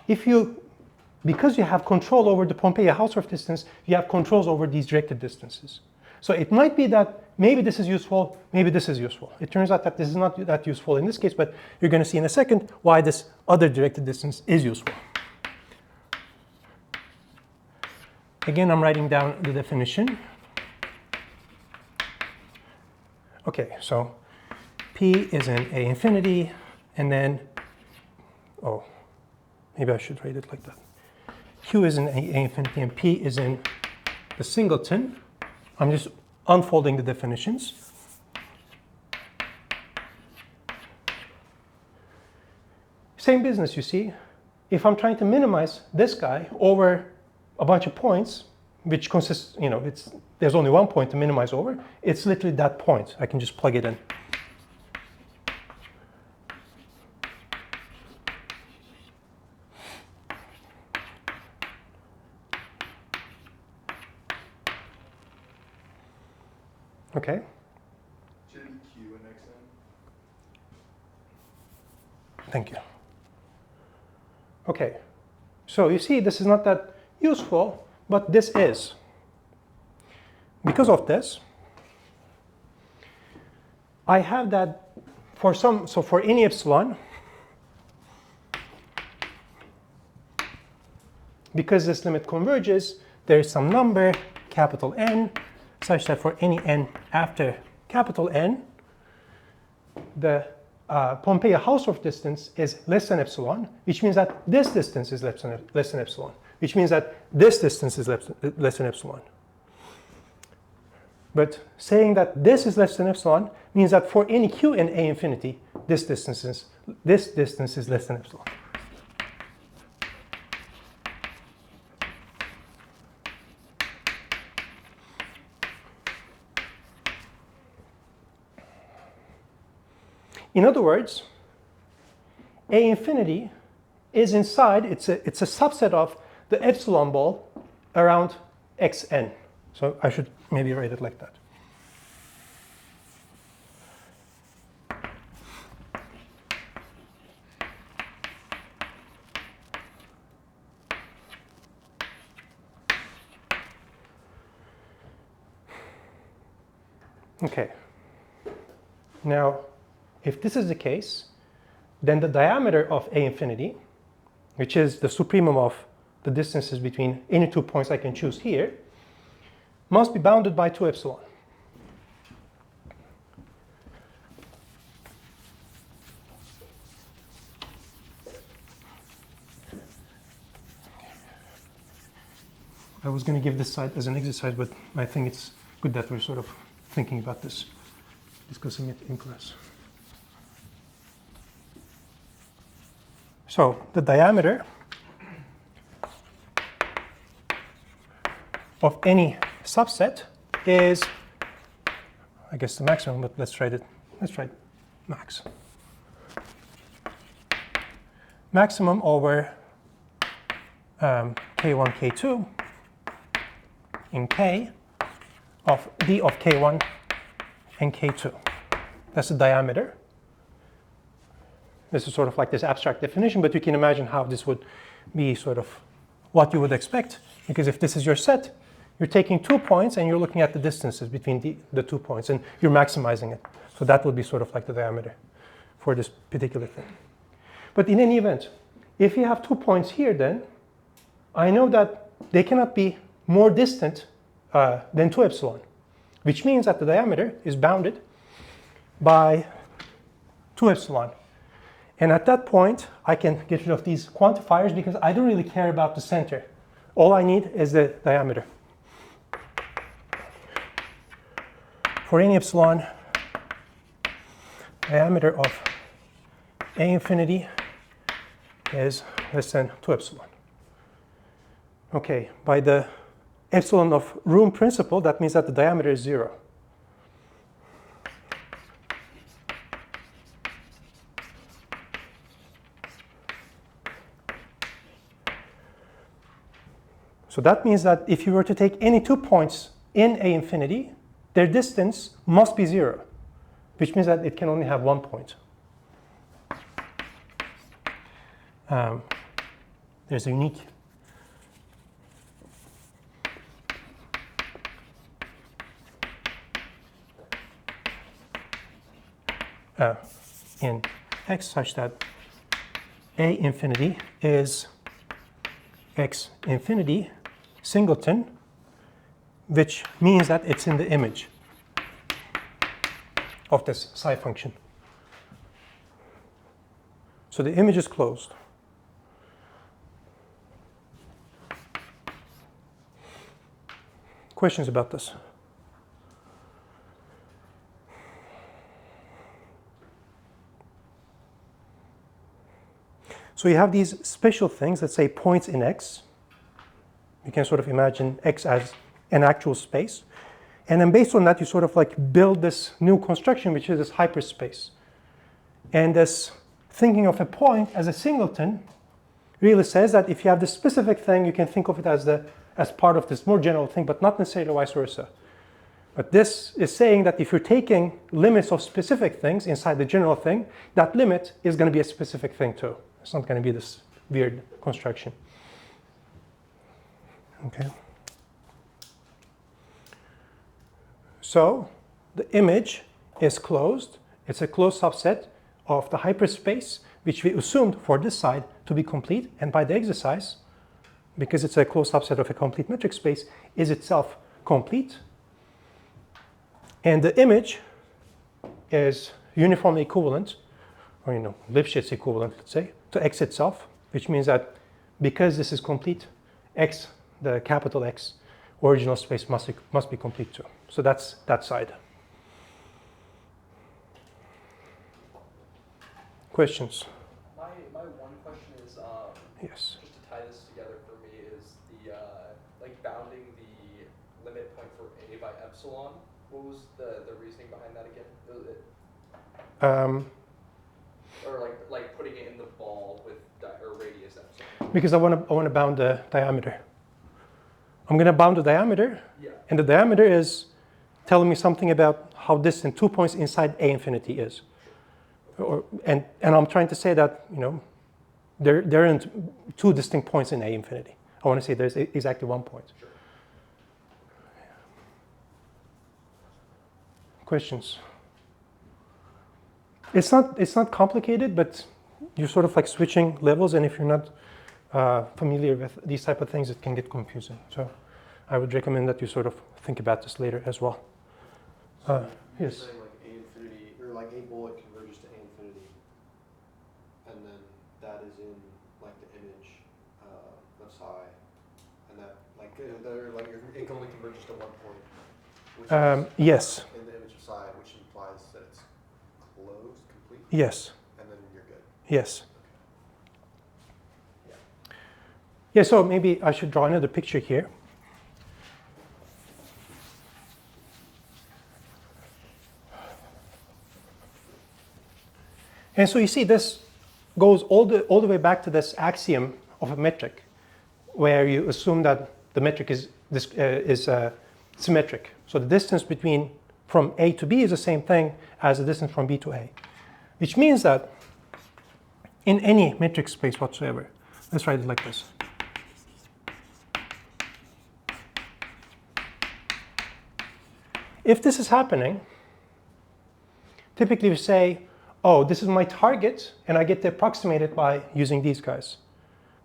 because you have control over the Pompeiu-Hausdorff distance, you have controls over these directed distances. So it might be that maybe this is useful, maybe this is useful. It turns out that this is not that useful in this case, but you're going to see in a second why this other directed distance is useful. Again, I'm writing down the definition. Okay, so P is in A infinity, and then, oh, maybe I should write it like that. Q is in A infinity, and P is in the singleton. I'm just unfolding the definitions. Same business, you see. If I'm trying to minimize this guy over a bunch of points, which consists, there's only one point to minimize over, it's literally that point. I can just plug it in. Okay. Should it be Q and XN? Thank you. Okay. So you see, this is not that useful, but this is. Because of this, I have that for any epsilon, because this limit converges, there is some number, capital N, such that for any n after capital N, the Pompeiu-Hausdorff distance is less than epsilon, which means that this distance is less than epsilon, which means that this distance is less than epsilon. But saying that this is less than epsilon means that for any q in A infinity, this distance is less than epsilon. In other words, A infinity is inside, it's a subset of the epsilon ball around xn. So I should maybe write it like that. Okay. Now, if this is the case, then the diameter of A infinity, which is the supremum of the distances between any 2 points I can choose here, must be bounded by 2 epsilon. I was going to give this side as an exercise, but I think it's good that we're sort of thinking about this, discussing it in class. So the diameter of any subset is, I guess, the maximum, but let's try max. Maximum over k1, k2 in k of d of k1 and k2. That's the diameter. This is sort of like this abstract definition, but you can imagine how this would be sort of what you would expect. Because if this is your set, you're taking 2 points and you're looking at the distances between the 2 points and you're maximizing it. So that would be sort of like the diameter for this particular thing. But in any event, if you have 2 points here, then I know that they cannot be more distant than 2 epsilon, which means that the diameter is bounded by 2 epsilon. And at that point, I can get rid of these quantifiers because I don't really care about the center. All I need is the diameter. For any epsilon, diameter of A infinity is less than 2 epsilon. Okay, by the epsilon of room principle, that means that the diameter is 0. So that means that if you were to take any 2 points in A infinity, their distance must be 0, which means that it can only have 1 point. There's a unique in X such that A infinity is X infinity singleton, which means that it's in the image of this psi function. So the image is closed. Questions about this? So you have these special things that say points in X. You can sort of imagine X as an actual space. And then based on that, you sort of like build this new construction, which is this hyperspace. And this thinking of a point as a singleton really says that if you have this specific thing, you can think of it as part of this more general thing, but not necessarily vice versa. But this is saying that if you're taking limits of specific things inside the general thing, that limit is going to be a specific thing too. It's not going to be this weird construction. Okay. So the image is closed. It's a closed subset of the hyperspace, which we assumed for this side to be complete. And by the exercise, because it's a closed subset of a complete metric space, is itself complete. And the image is uniformly equivalent, or Lipschitz equivalent, let's say, to X itself, which means that because this is complete, X, the capital X, original space must be complete too. So that's that side. Questions? My one question is, Yes. just to tie this together for me, is the like bounding the limit point for A by epsilon. What was the reasoning behind that again? Or like putting it in the ball with or radius epsilon. Because I want to bound the diameter. I'm going to bound the diameter, Yeah. and the diameter is telling me something about how distant 2 points inside A infinity is. And I'm trying to say that there aren't 2 distinct points in A infinity. I want to say there's exactly 1 point. Sure. Questions? It's not complicated, but you're sort of like switching levels, and if you're not familiar with these type of things, it can get confusing. So I would recommend that you sort of think about this later as well. So you're Yes. saying like A infinity, or like A bullet converges to A infinity, and then that is in like the image of psi, and that it only converges to 1 point. Which is Yes. in the image of psi, which implies that it's closed, complete, Yes. and then you're good. Yes. Yeah, so maybe I should draw another picture here. And so you see this goes all the way back to this axiom of a metric, where you assume that the metric is symmetric. So the distance from A to B is the same thing as the distance from B to A, which means that in any metric space whatsoever, let's write it like this. If this is happening, typically we say, oh, this is my target, and I get to approximate it by using these guys.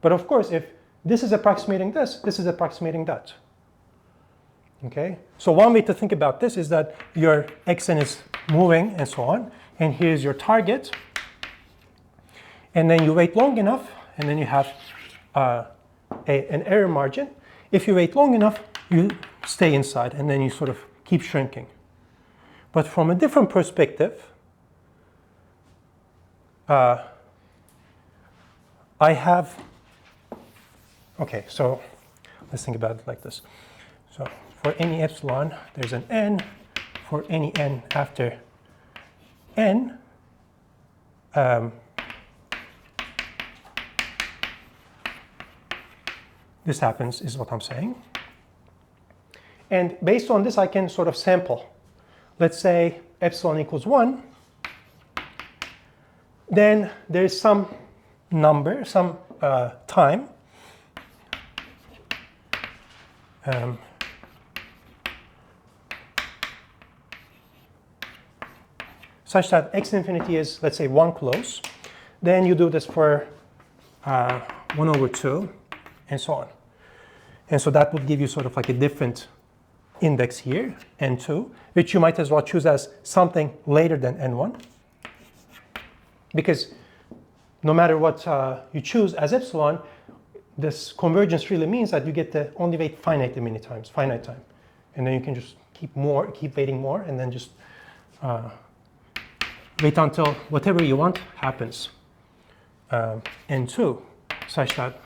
But of course, if this is approximating this, this is approximating that. Okay? So one way to think about this is that your xn is moving and so on, and here's your target. And then you wait long enough, and then you have an error margin. If you wait long enough, you stay inside, and then you sort of keep shrinking. But from a different perspective, I have, okay, so let's think about it like this. So for any epsilon, there's an n. For any n after n, this happens, is what I'm saying. And based on this, I can sort of sample. Let's say epsilon equals 1. Then there's some number, some time such that x infinity is, let's say, 1 close. Then you do this for 1 over 2, and so on. And so that would give you sort of like a different index here, n2, which you might as well choose as something later than n1. Because no matter what you choose as epsilon, this convergence really means that you get to only wait finitely many times, finite time. And then you can just keep waiting more, and then just wait until whatever you want happens. N2, such that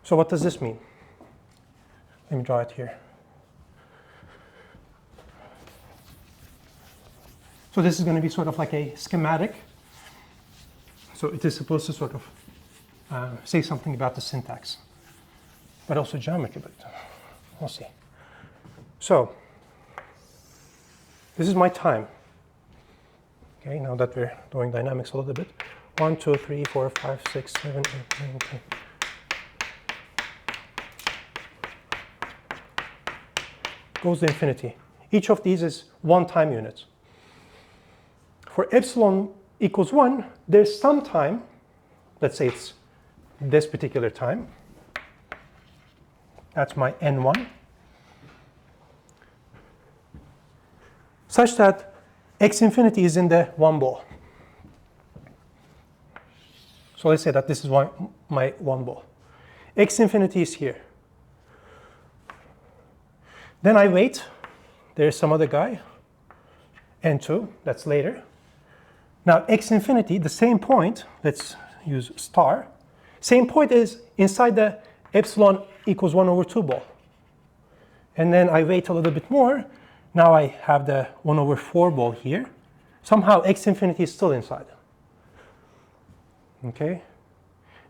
so what does this mean? Let me draw it here. So this is going to be sort of like a schematic. So it is supposed to sort of say something about the syntax, but also geometry, but we'll see. So this is my time. Okay, now that we're doing dynamics a little bit. 1, 2, 3, 4, 5, 6, 7, 8, 9, 10. Goes to infinity. Each of these is 1 time unit. For epsilon equals 1, there's some time, let's say it's this particular time. That's my n1. Such that x infinity is in the 1 ball. So let's say that this is my 1 ball. X infinity is here. Then I wait. There's some other guy, n2, that's later. Now x infinity, the same point, let's use star, same point is inside the epsilon equals 1 over 2 ball. And then I wait a little bit more. Now I have the 1 over 4 ball here. Somehow x infinity is still inside. Okay.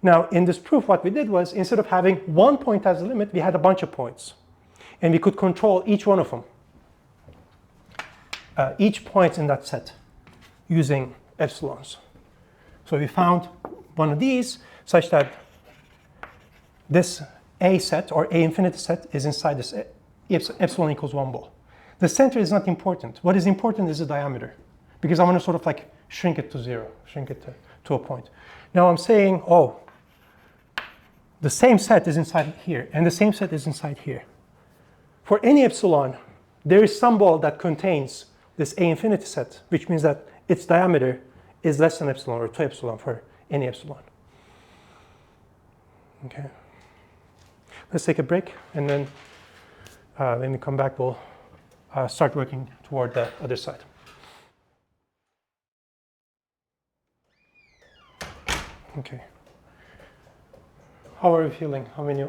Now in this proof, what we did was, instead of having 1 point as a limit, we had a bunch of points. And we could control each one of them, each point in that set, using epsilons. So we found one of these such that this A set, or A infinity set, is inside this epsilon equals 1 ball. The center is not important. What is important is the diameter, because I want to sort of like shrink it to 0, shrink it to a point. Now I'm saying, oh, the same set is inside here, and the same set is inside here. For any epsilon, there is some ball that contains this A infinity set, which means that its diameter is less than epsilon, or 2 epsilon for any epsilon. Okay. Let's take a break, and then when we come back, we'll start working toward the other side. Okay. How are you feeling? How many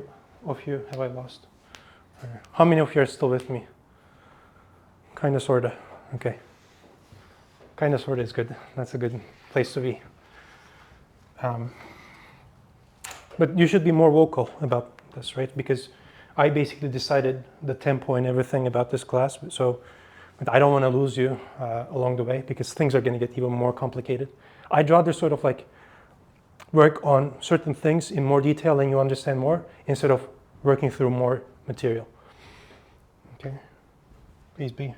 of you have I lost? How many of you are still with me? Kind of, sort of. Okay. Kind of, sort of is good. That's a good place to be. But you should be more vocal about this, right? Because I basically decided the tempo and everything about this class. So but I don't want to lose you along the way, because things are going to get even more complicated. I'd rather sort of like work on certain things in more detail and you understand more, instead of working through more material. Okay, please be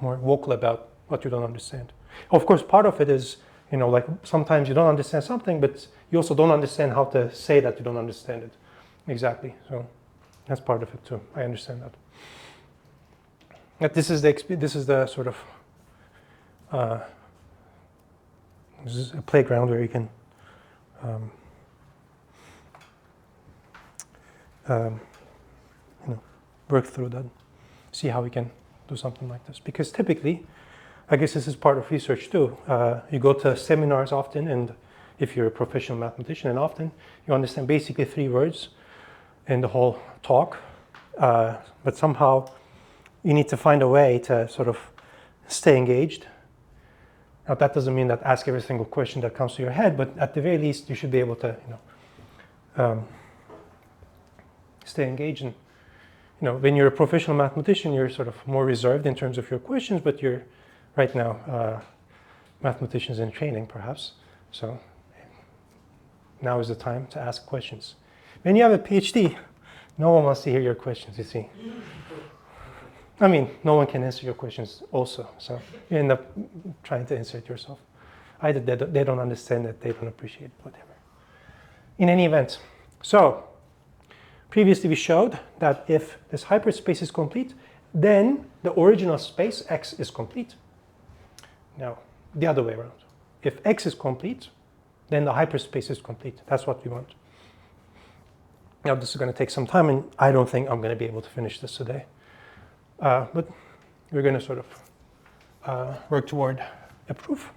more vocal about what you don't understand. Of course, part of it is, you know, like sometimes you don't understand something, but you also don't understand how to say that you don't understand it exactly. So that's part of it too. I understand that. But this is the sort of this is a playground where you can you know, work through that, see how we can do something like this. Because typically, I guess this is part of research too. You go to seminars often, and if you're a professional mathematician, and often you understand basically 3 words in the whole talk, but somehow you need to find a way to sort of stay engaged Now that doesn't mean that ask every single question that comes to your head, but at the very least you should be able to, stay engaged. And when you're a professional mathematician, you're sort of more reserved in terms of your questions, but you're right now mathematicians in training, perhaps. So now is the time to ask questions. When you have a PhD, no one wants to hear your questions, you see. I mean, no one can answer your questions also, so you end up trying to answer it yourself. Either they don't understand it, they don't appreciate it, whatever. In any event, so previously we showed that if this hyperspace is complete, then the original space X is complete. Now, the other way around. If X is complete, then the hyperspace is complete. That's what we want. Now, this is going to take some time, and I don't think I'm going to be able to finish this today. But we're going to sort of work toward a proof.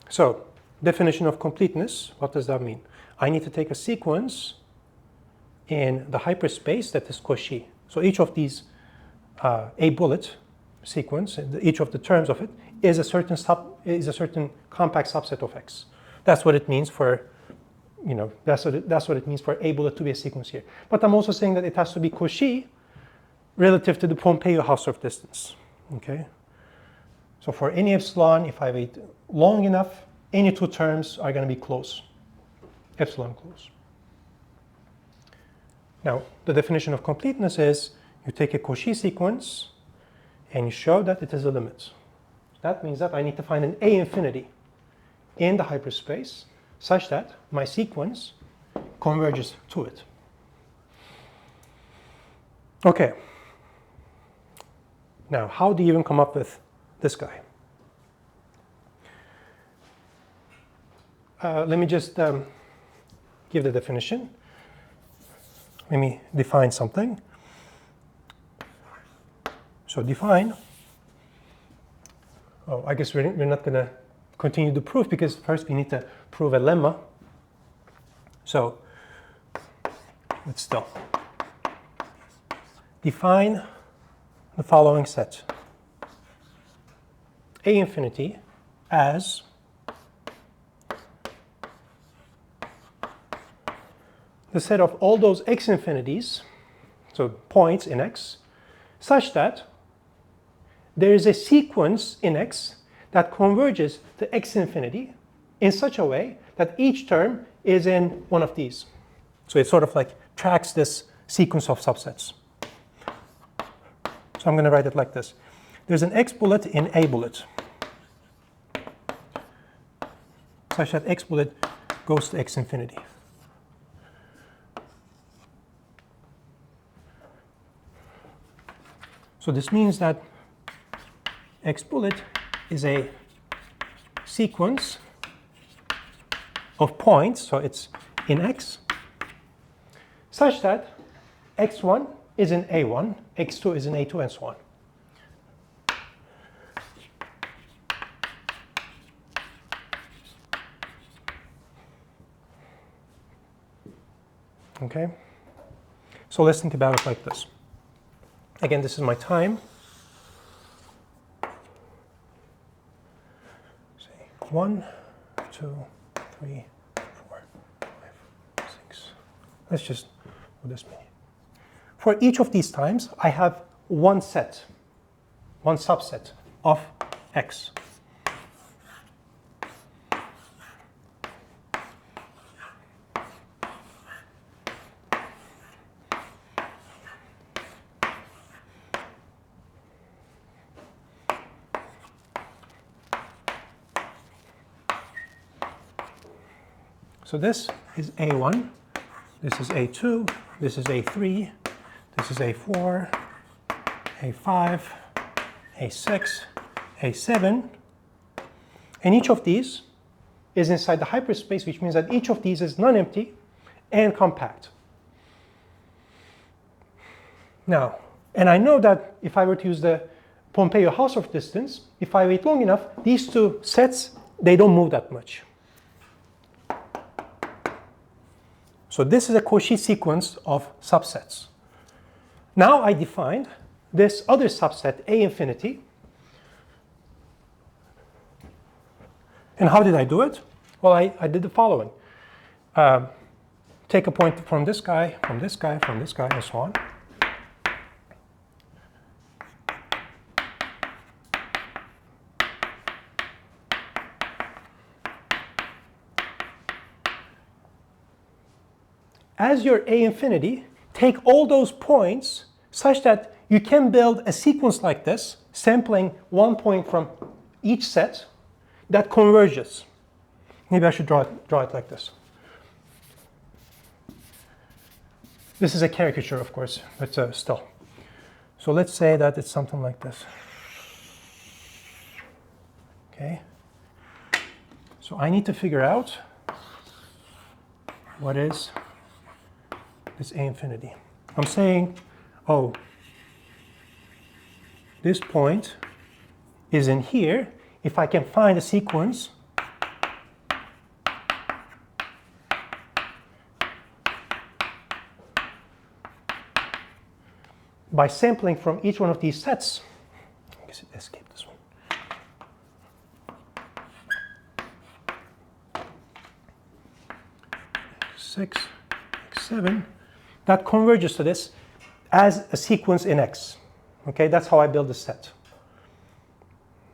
So, definition of completeness, what does that mean? I need to take a sequence in the hyperspace that is Cauchy. So each of these a bullet sequence, each of the terms of it, is a certain compact subset of X. That's what it means for, that's what it means for a bullet to be a sequence here. But I'm also saying that it has to be Cauchy relative to the Pompeiu-Hausdorff distance. Okay. So for any epsilon, if I wait long enough, any two terms are going to be close, epsilon close. Now, the definition of completeness is you take a Cauchy sequence and you show that it is a limit. That means that I need to find an A infinity in the hyperspace such that my sequence converges to it. Okay. Now, how do you even come up with this guy? Let me just give the definition. Let me define something. So define. Oh, I guess we're not going to continue the proof because first we need to prove a lemma. So let's still define the following set. A infinity as the set of all those x infinities, so points in X, such that there is a sequence in X that converges to x infinity in such a way that each term is in one of these. So it sort of like tracks this sequence of subsets. So I'm going to write it like this. There's an x bullet in a bullet, such that x bullet goes to x infinity. So this means that x bullet is a sequence of points, so it's in X, such that x1 is in A1, x2 is in A2, and so on. Okay? So let's think about it like this. Again, this is my time. Say 1, 2, 3, 4, 5, 6. Let's just do this many. For each of these times, I have one set, one subset of X. So this is A1, this is A2, this is A3, this is A4, A5, A6, A7, and each of these is inside the hyperspace, which means that each of these is non-empty and compact. Now, and I know that if I were to use the Pompeiu-Hausdorff distance, if I wait long enough, these two sets, they don't move that much. So this is a Cauchy sequence of subsets. Now I defined this other subset, A infinity, And how did I do it? Well, I did the following. Take a point from this guy, from this guy, from this guy, and so on. As your A infinity, take all those points such that you can build a sequence like this, sampling one point from each set that converges. Maybe I should draw it like this. This is a caricature, of course, but still. So let's say that it's something like this. Okay. So I need to figure out what is this A infinity. I'm saying, oh, this point is in here. If I can find a sequence by sampling from each one of these sets, I guess it escaped this one. X6, X7, that converges to this as a sequence in X. Okay, that's how I build the set.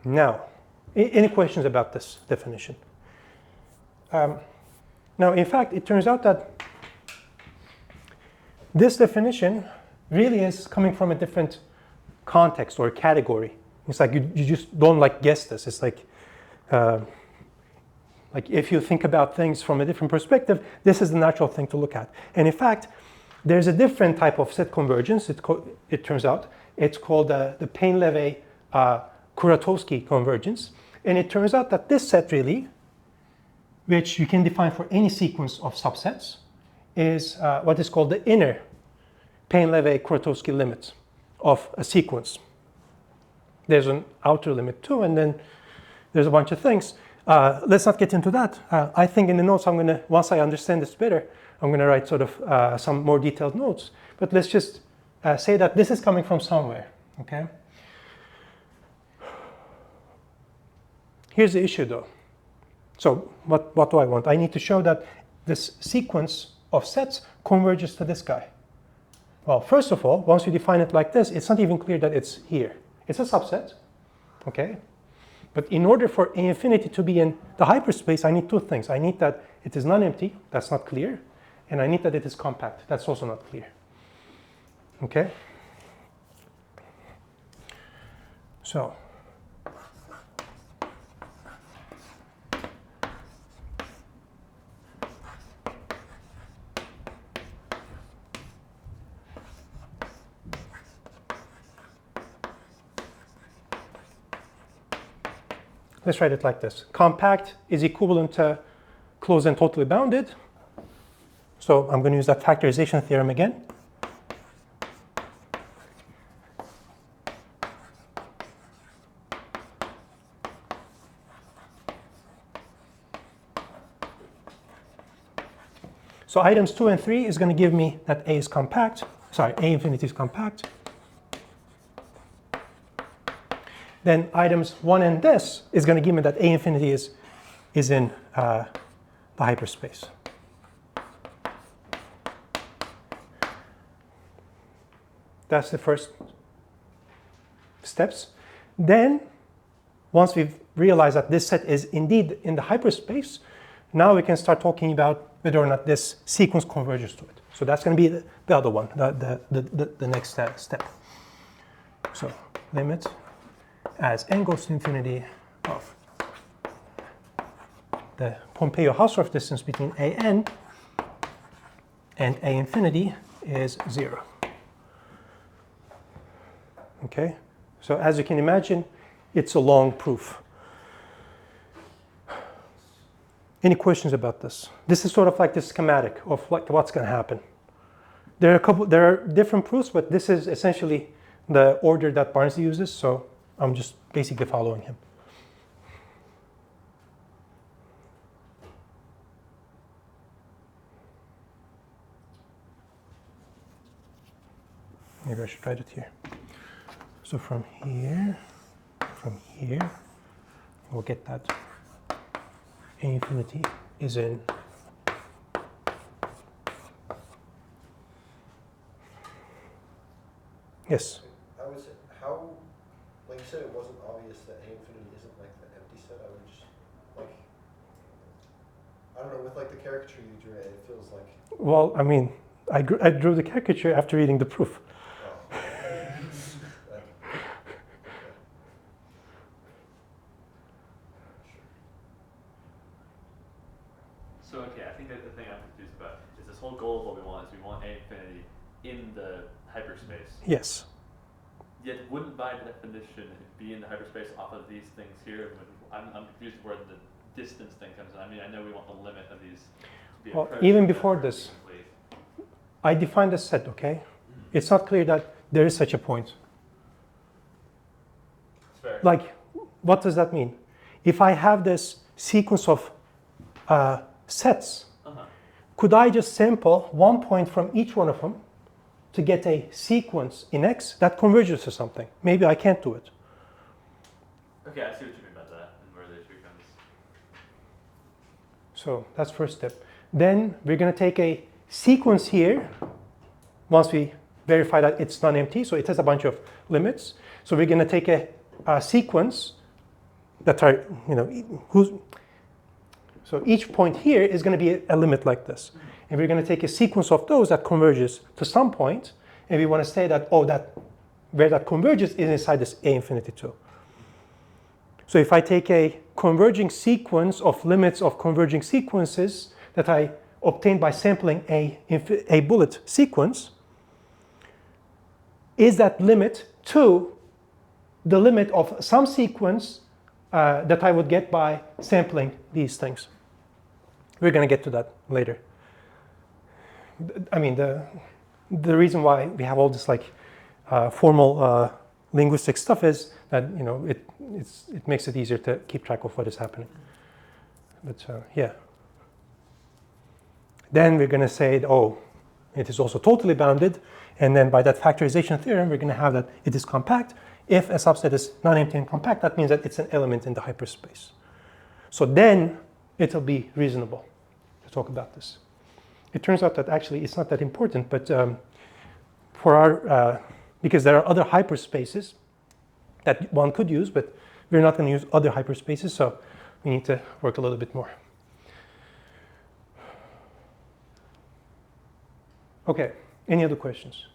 Now, any questions about this definition? Now, in fact, it turns out that this definition really is coming from a different context or category. It's like you just don't like guess this. It's like if you think about things from a different perspective, this is the natural thing to look at. And in fact, there's a different type of set convergence. It turns out it's called the Painleve-Kuratowski convergence. And it turns out that this set really, which you can define for any sequence of subsets, is what is called the inner Painleve-Kuratowski limit of a sequence. There's an outer limit too, and then there's a bunch of things. Let's not get into that. I think in the notes once I understand this better, I'm gonna write sort of some more detailed notes. But let's just say that this is coming from somewhere, okay? Here's the issue though. So what do I want? I need to show that this sequence of sets converges to this guy. Well, first of all, once you define it like this, it's not even clear that it's here. It's a subset, okay? But in order for A infinity to be in the hyperspace, I need two things. I need that it is nonempty, that's not clear, and I need that it is compact, that's also not clear, okay? So, let's write it like this. Compact is equivalent to closed and totally bounded. So I'm going to use that factorization theorem again. So items 2 and 3 is going to give me that A is compact. Sorry, A infinity is compact. Then items 1 and this is going to give me that A infinity is in the hyperspace. That's the first steps. Then, once we've realized that this set is indeed in the hyperspace, now we can start talking about whether or not this sequence converges to it. So that's going to be the other one, the next step. So limit as n goes to infinity of the Pompeiu-Hausdorff distance between an and A infinity is 0. Okay, so as you can imagine, it's a long proof. Any questions about this? This is sort of like the schematic of what's going to happen. There are different proofs, but this is essentially the order that Barnsley uses, so I'm just basically following him. Maybe I should write it here. So from here, we'll get that A infinity is in yes. I would say, how, like you said, it wasn't obvious that A infinity isn't like the empty set. I would just, like, I don't know, with like the caricature you drew, it feels like. Well, I mean, I drew the caricature after reading the proof. Oh. So okay, I think that the thing I'm confused about is this whole goal of what we want is we want A infinity in the hyperspace. Yes. Yet wouldn't by definition it be in the hyperspace off of these things here? I'm confused where the distance thing comes in. I mean, I know we want the limit of these to be Well, approached even before this, reasonably. I defined a set, okay? It's not clear that there is such a point. It's fair. Like, what does that mean? If I have this sequence of sets, could I just sample one point from each one of them to get a sequence in X that converges to something? Maybe I can't do it. Okay, I see what you mean by that and where the issue comes. So that's first step. Then we're going to take a sequence here once we verify that it's non-empty. So it has a bunch of limits. So we're going to take a sequence that are, so each point here is going to be a limit like this. And we're going to take a sequence of those that converges to some point, and we want to say that, where that converges is inside this A infinity too. So if I take a converging sequence of limits of converging sequences that I obtained by sampling a bullet sequence, is that limit to the limit of some sequence that I would get by sampling these things. We're going to get to that later. I mean, the reason why we have all this like formal linguistic stuff is that it makes it easier to keep track of what is happening. But yeah. Then we're going to say, it is also totally bounded, and then by that factorization theorem, we're going to have that it is compact. If a subset is non-empty and compact, that means that it's an element in the hyperspace. So then it'll be reasonable to talk about this. It turns out that actually it's not that important, but for our, because there are other hyperspaces that one could use, but we're not going to use other hyperspaces, so we need to work a little bit more. Okay, any other questions?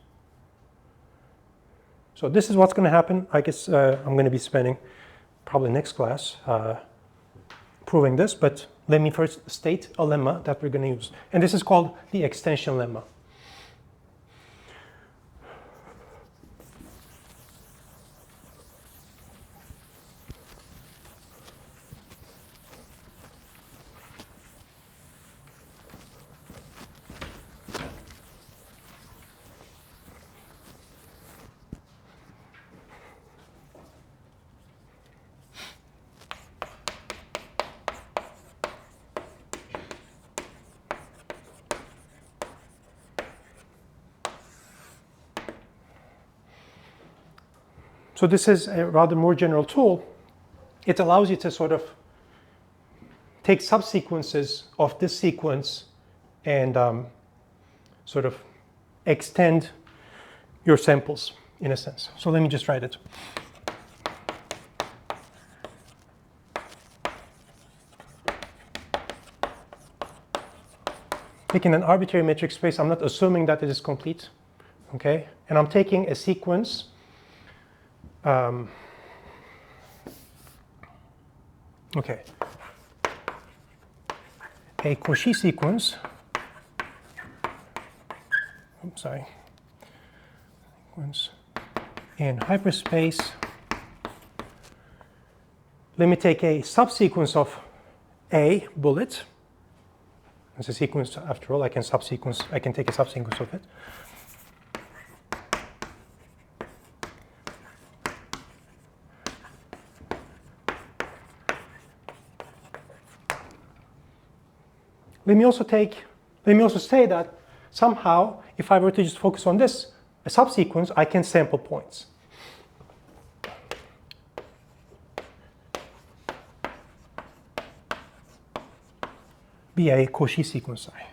So this is what's going to happen. I guess I'm going to be spending probably next class proving this, but let me first state a lemma that we're going to use. And this is called the extension lemma. So this is a rather more general tool. It allows you to sort of take subsequences of this sequence and sort of extend your samples in a sense. So let me just write it. Taking an arbitrary metric space, I'm not assuming that it is complete, okay? And I'm taking a sequence okay, a Cauchy sequence, sequence in hyperspace. Let me take a subsequence of a bullet. It's a sequence after all. I can take a subsequence of it. Let me also say that somehow, if I were to just focus on this, a subsequence, I can sample points. be a Cauchy sequence I.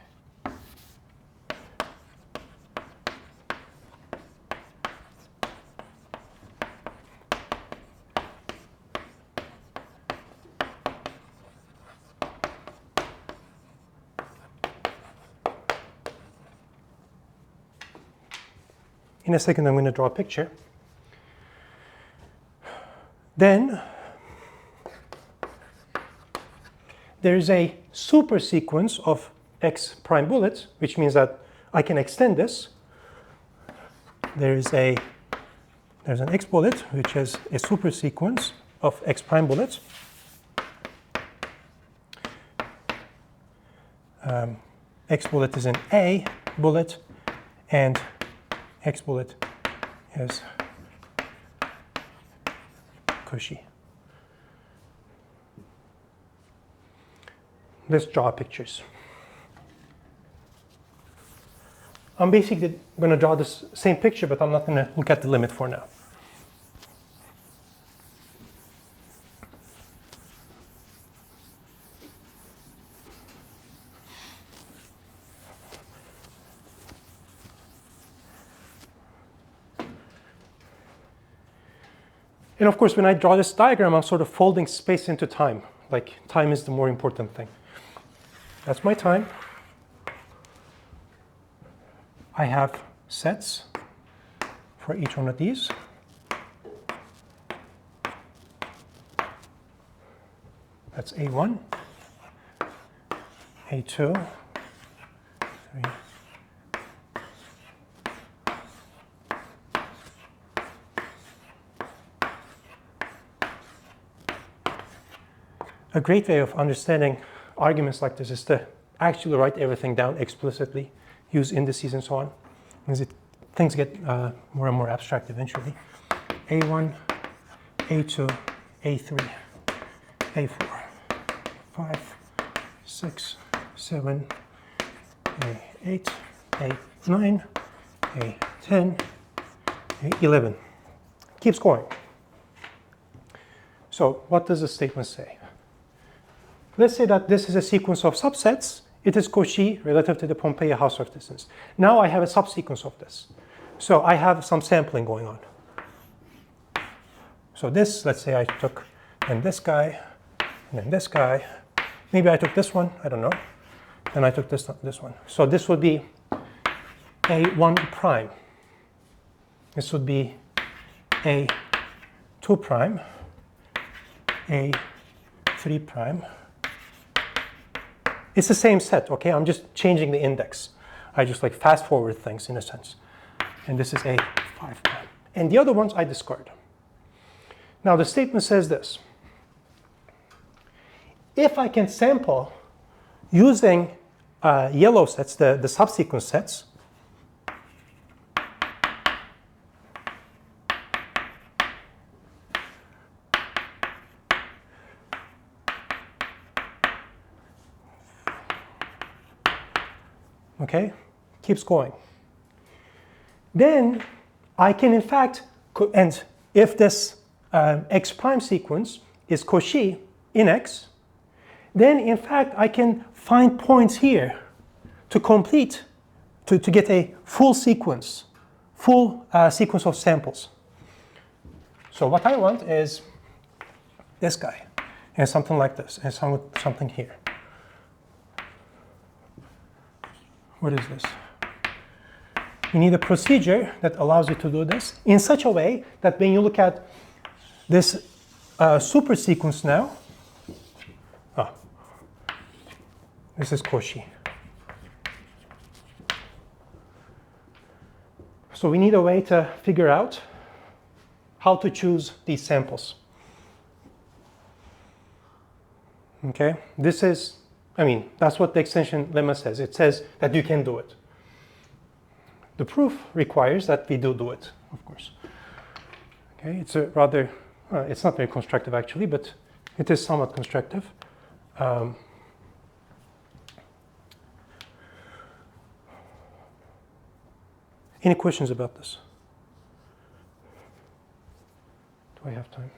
In a second, I'm going to draw a picture. Then there is a supersequence of x prime bullets, which means that I can extend this. There's an x bullet, which has a supersequence of x prime bullets. X bullet is an A bullet, and X bullet is Cauchy. Let's draw pictures. I'm basically going to draw this same picture, but I'm not going to look at the limit for now. And of course, when I draw this diagram, I'm sort of folding space into time. Like, time is the more important thing. That's my time. I have sets for each one of these. That's A1, A2, 3. A great way of understanding arguments like this is to actually write everything down explicitly, use indices and so on, because things get more and more abstract eventually. A1, A2, A3, A4, 5, 6, 7, A8, A9, A10, A11. Keeps going. So what does the statement say? Let's say that this is a sequence of subsets. It is Cauchy relative to the Pompeiu-Hausdorff distance. Now I have a subsequence of this. So I have some sampling going on. So this, let's say I took then this guy, and then this guy. Maybe I took this one, I don't know. Then I took this one. So this would be A1 prime. This would be A2 prime, A3 prime. It's the same set, okay? I'm just changing the index. I just like fast forward things in a sense. And this is A5 prime. And the other ones I discard. Now the statement says this. If I can sample using yellow sets, the subsequence sets, okay, keeps going. Then I can in fact, and if this x prime sequence is Cauchy in x, then in fact I can find points here to complete, to get a full sequence of samples. So what I want is this guy, and something like this, and something here. What is this? You need a procedure that allows you to do this in such a way that when you look at this supersequence now, this is Cauchy. So we need a way to figure out how to choose these samples. Okay, this is, I mean, that's what the extension lemma says. It says that you can do it. The proof requires that we do it, of course. Okay, it's a rather, it's not very constructive actually, but it is somewhat constructive. Any questions about this? Do I have time?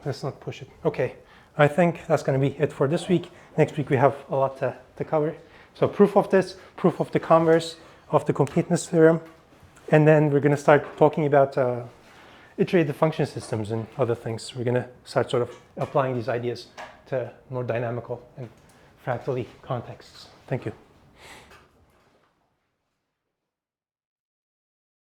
Let's not push it. Okay. I think that's going to be it for this week. Next week we have a lot to cover. So proof of this, proof of the converse of the completeness theorem, and then we're going to start talking about iterative function systems and other things. We're going to start sort of applying these ideas to more dynamical and fractally contexts. Thank you.